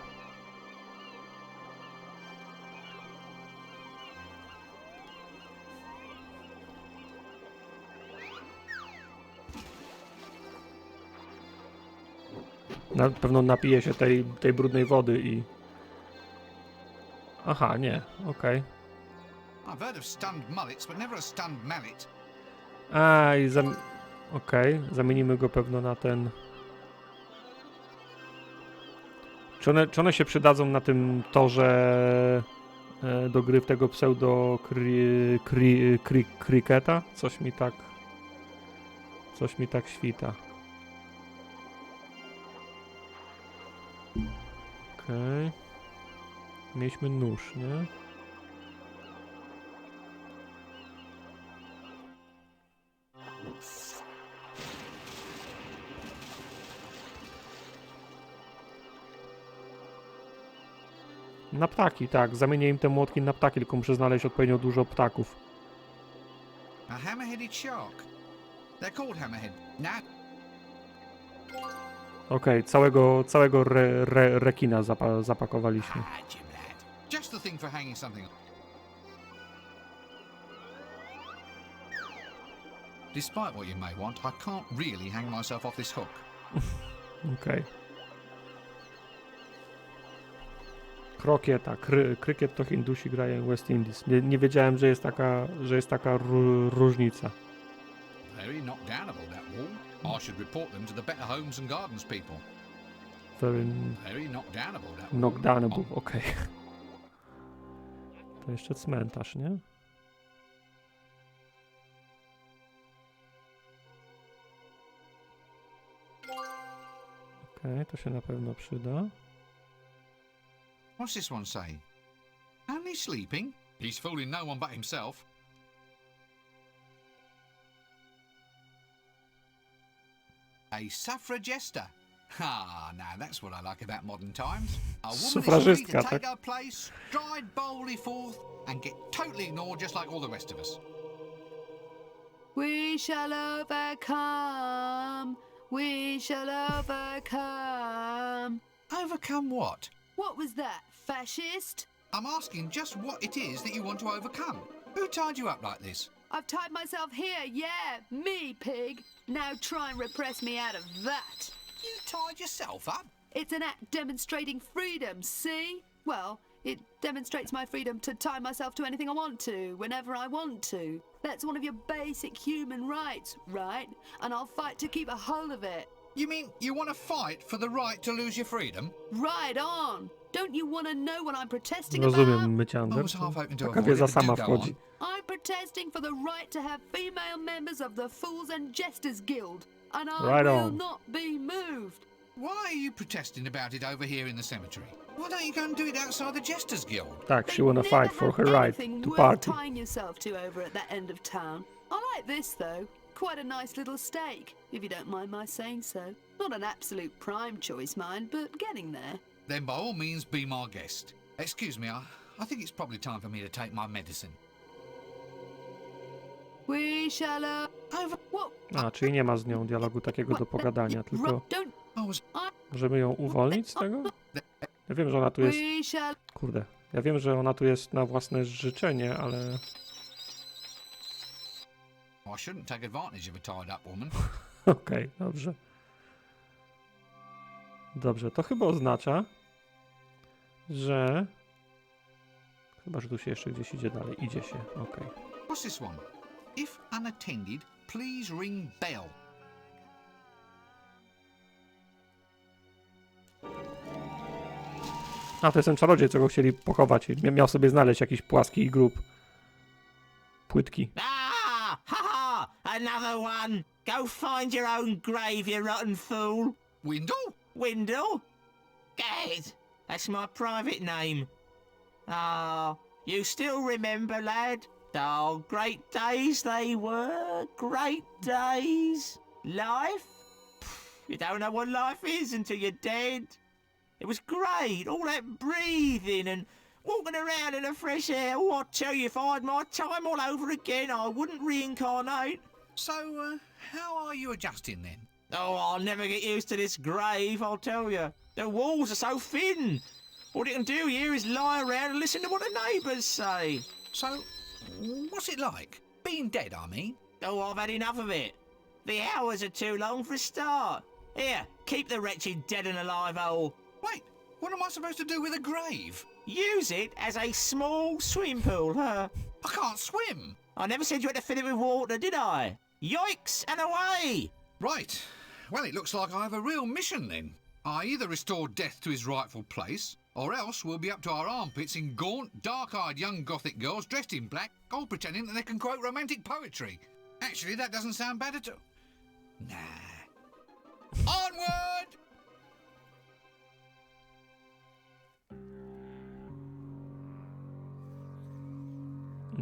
Na pewno napije się tej brudnej wody i... Aha, nie, okej. I've heard of stunned mullets, but never a stunned mallet. Okej, zamienimy go pewno na ten... Czy one się przydadzą na tym torze do gry w tego pseudo kriketa? Coś mi tak świta. Okej. Mieliśmy nóż, nie? Na ptaki, tak. Zamienię im te młotki na ptaki, tylko muszę znaleźć odpowiednio dużo ptaków. A hammer-headed shark. They're called hammerhead. Now, Okej, całego rekina zapakowaliśmy. Jim lad. Just the thing for hanging something. Despite what you may want, I can't really hang myself off this hook. Okej. Krokieta. Krykiet to Hindusi grają West Indies. Nie wiedziałem, że jest taka różnica. Very knockdownable, that wall. I should report them to the Better Homes and Gardens people. Very knockdownable, that wall. Knockdownable, okej. To jeszcze cmentarz, nie? Okej, to się na pewno przyda. What's this one say? Only sleeping? He's fooling no one but himself. A suffragesta. Ah, now that's what I like about modern times. A woman is free Sufrażystka, to take tak? her place, stride boldly forth, and get totally ignored just like all the rest of us. We shall overcome. We shall overcome. Overcome what? What was that, fascist? I'm asking just what it is that you want to overcome. Who tied you up like this? I've tied myself here, yeah, me, pig. Now try and repress me out of that. You tied yourself up? It's an act demonstrating freedom, see? Well, it demonstrates my freedom to tie myself to anything I want to, whenever I want to. That's one of your basic human rights, right? And I'll fight to keep a hold of it. You mean you want to fight for the right to lose your freedom? Right on! Don't you want to know what I'm protesting Rozumiem, about? myciander. I was half hoping to Taka avoid it, wiedza but do sama go wchodzi. on. I'm protesting for the right to have female members of the Fools and Jesters Guild. And I Right will on. not be moved. Why are you protesting about it over here in the cemetery? Why don't you go and do it outside the Jesters Guild? Tak, They she wanna never fight for have her right anything to worth party. tying yourself to over at that end of town. I like this though. Quite a nice little steak, if you don't mind my saying so. Not an absolute prime choice, mind, but getting there. Then by all means be my guest. Excuse me, I think it's probably time for me to take my medicine. We shall over. What? A, czyli nie ma z nią dialogu takiego do pogadania, tylko Don't. I was... możemy ją uwolnić z tego? Ja wiem, że ona tu jest... We shall. Kurde. Ja wiem, że ona tu jest na własne życzenie, ale... I shouldn't take advantage of a tied-up woman. Okej, dobrze. Dobrze, to chyba oznacza, że... Chyba, że tu się jeszcze gdzieś idzie dalej. Idzie się, okej. What's this one? If unattended, please ring bell. A, to jest ten czarodziej, co go chcieli pochować. Miał sobie znaleźć jakiś płaski grób. Płytki. Ah! Ha ha! Another one! Go find your own grave, you rotten fool! Windle? Windle? Gad! That's my private name. Ah, you still remember, lad? Oh, great days they were. Great days. Life? Pff, you don't know what life is until you're dead. It was great, all that breathing and walking around in the fresh air. Oh, I tell you, if I had my time all over again, I wouldn't reincarnate. So, how are you adjusting then? Oh, I'll never get used to this grave, I'll tell you. The walls are so thin. All you can do here is lie around and listen to what the neighbours say. So, what's it like? Being dead, I mean. Oh, I've had enough of it. The hours are too long for a start. Here, keep the wretched dead and alive hole. Wait, what am I supposed to do with a grave? Use it as a small swimming pool, huh? I can't swim. I never said you had to fill it with water, did I? Yoicks and away! Right. Well, it looks like I have a real mission then. I either restore death to his rightful place, or else we'll be up to our armpits in gaunt, dark-eyed young gothic girls dressed in black, all pretending that they can quote romantic poetry. Actually, that doesn't sound bad at all. Nah. Onward!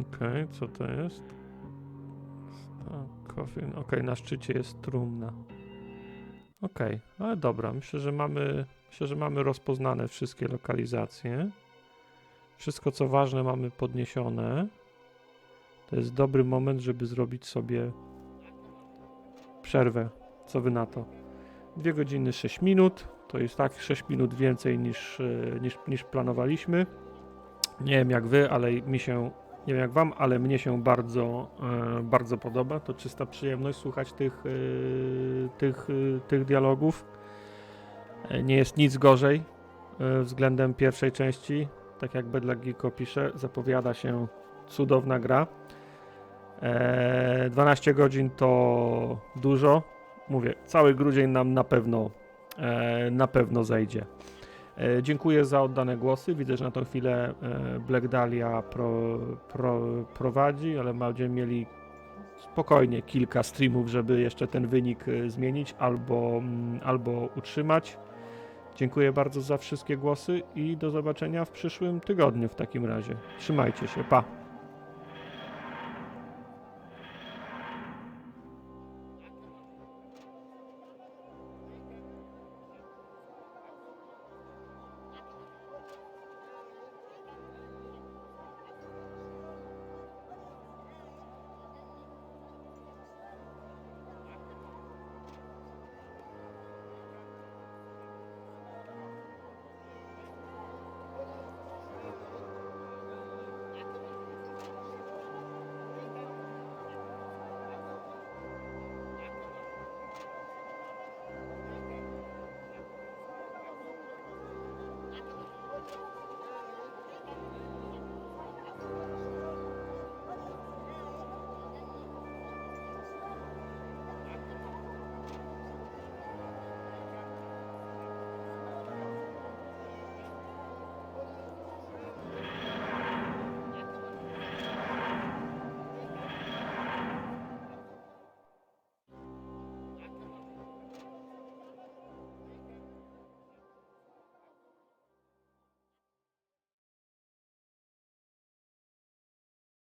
Okej, co to jest? Coffin. Okej, na szczycie jest trumna. Okej, ale dobra, myślę, że mamy rozpoznane wszystkie lokalizacje. Wszystko, co ważne, mamy podniesione. To jest dobry moment, żeby zrobić sobie przerwę. Co wy na to? 2 godziny 6 minut. To jest tak 6 minut więcej niż planowaliśmy. Nie wiem jak wy, ale mi się... Nie wiem jak wam, ale mnie się bardzo podoba. To czysta przyjemność słuchać tych dialogów. Nie jest nic gorzej względem pierwszej części. Tak jak Bedlagiko pisze, zapowiada się cudowna gra. 12 godzin to dużo. Mówię, cały grudzień nam na pewno zejdzie. Dziękuję za oddane głosy. Widzę, że na tą chwilę Black Dahlia prowadzi, ale będziemy mieli spokojnie kilka streamów, żeby jeszcze ten wynik zmienić albo utrzymać. Dziękuję bardzo za wszystkie głosy i do zobaczenia w przyszłym tygodniu w takim razie. Trzymajcie się, pa!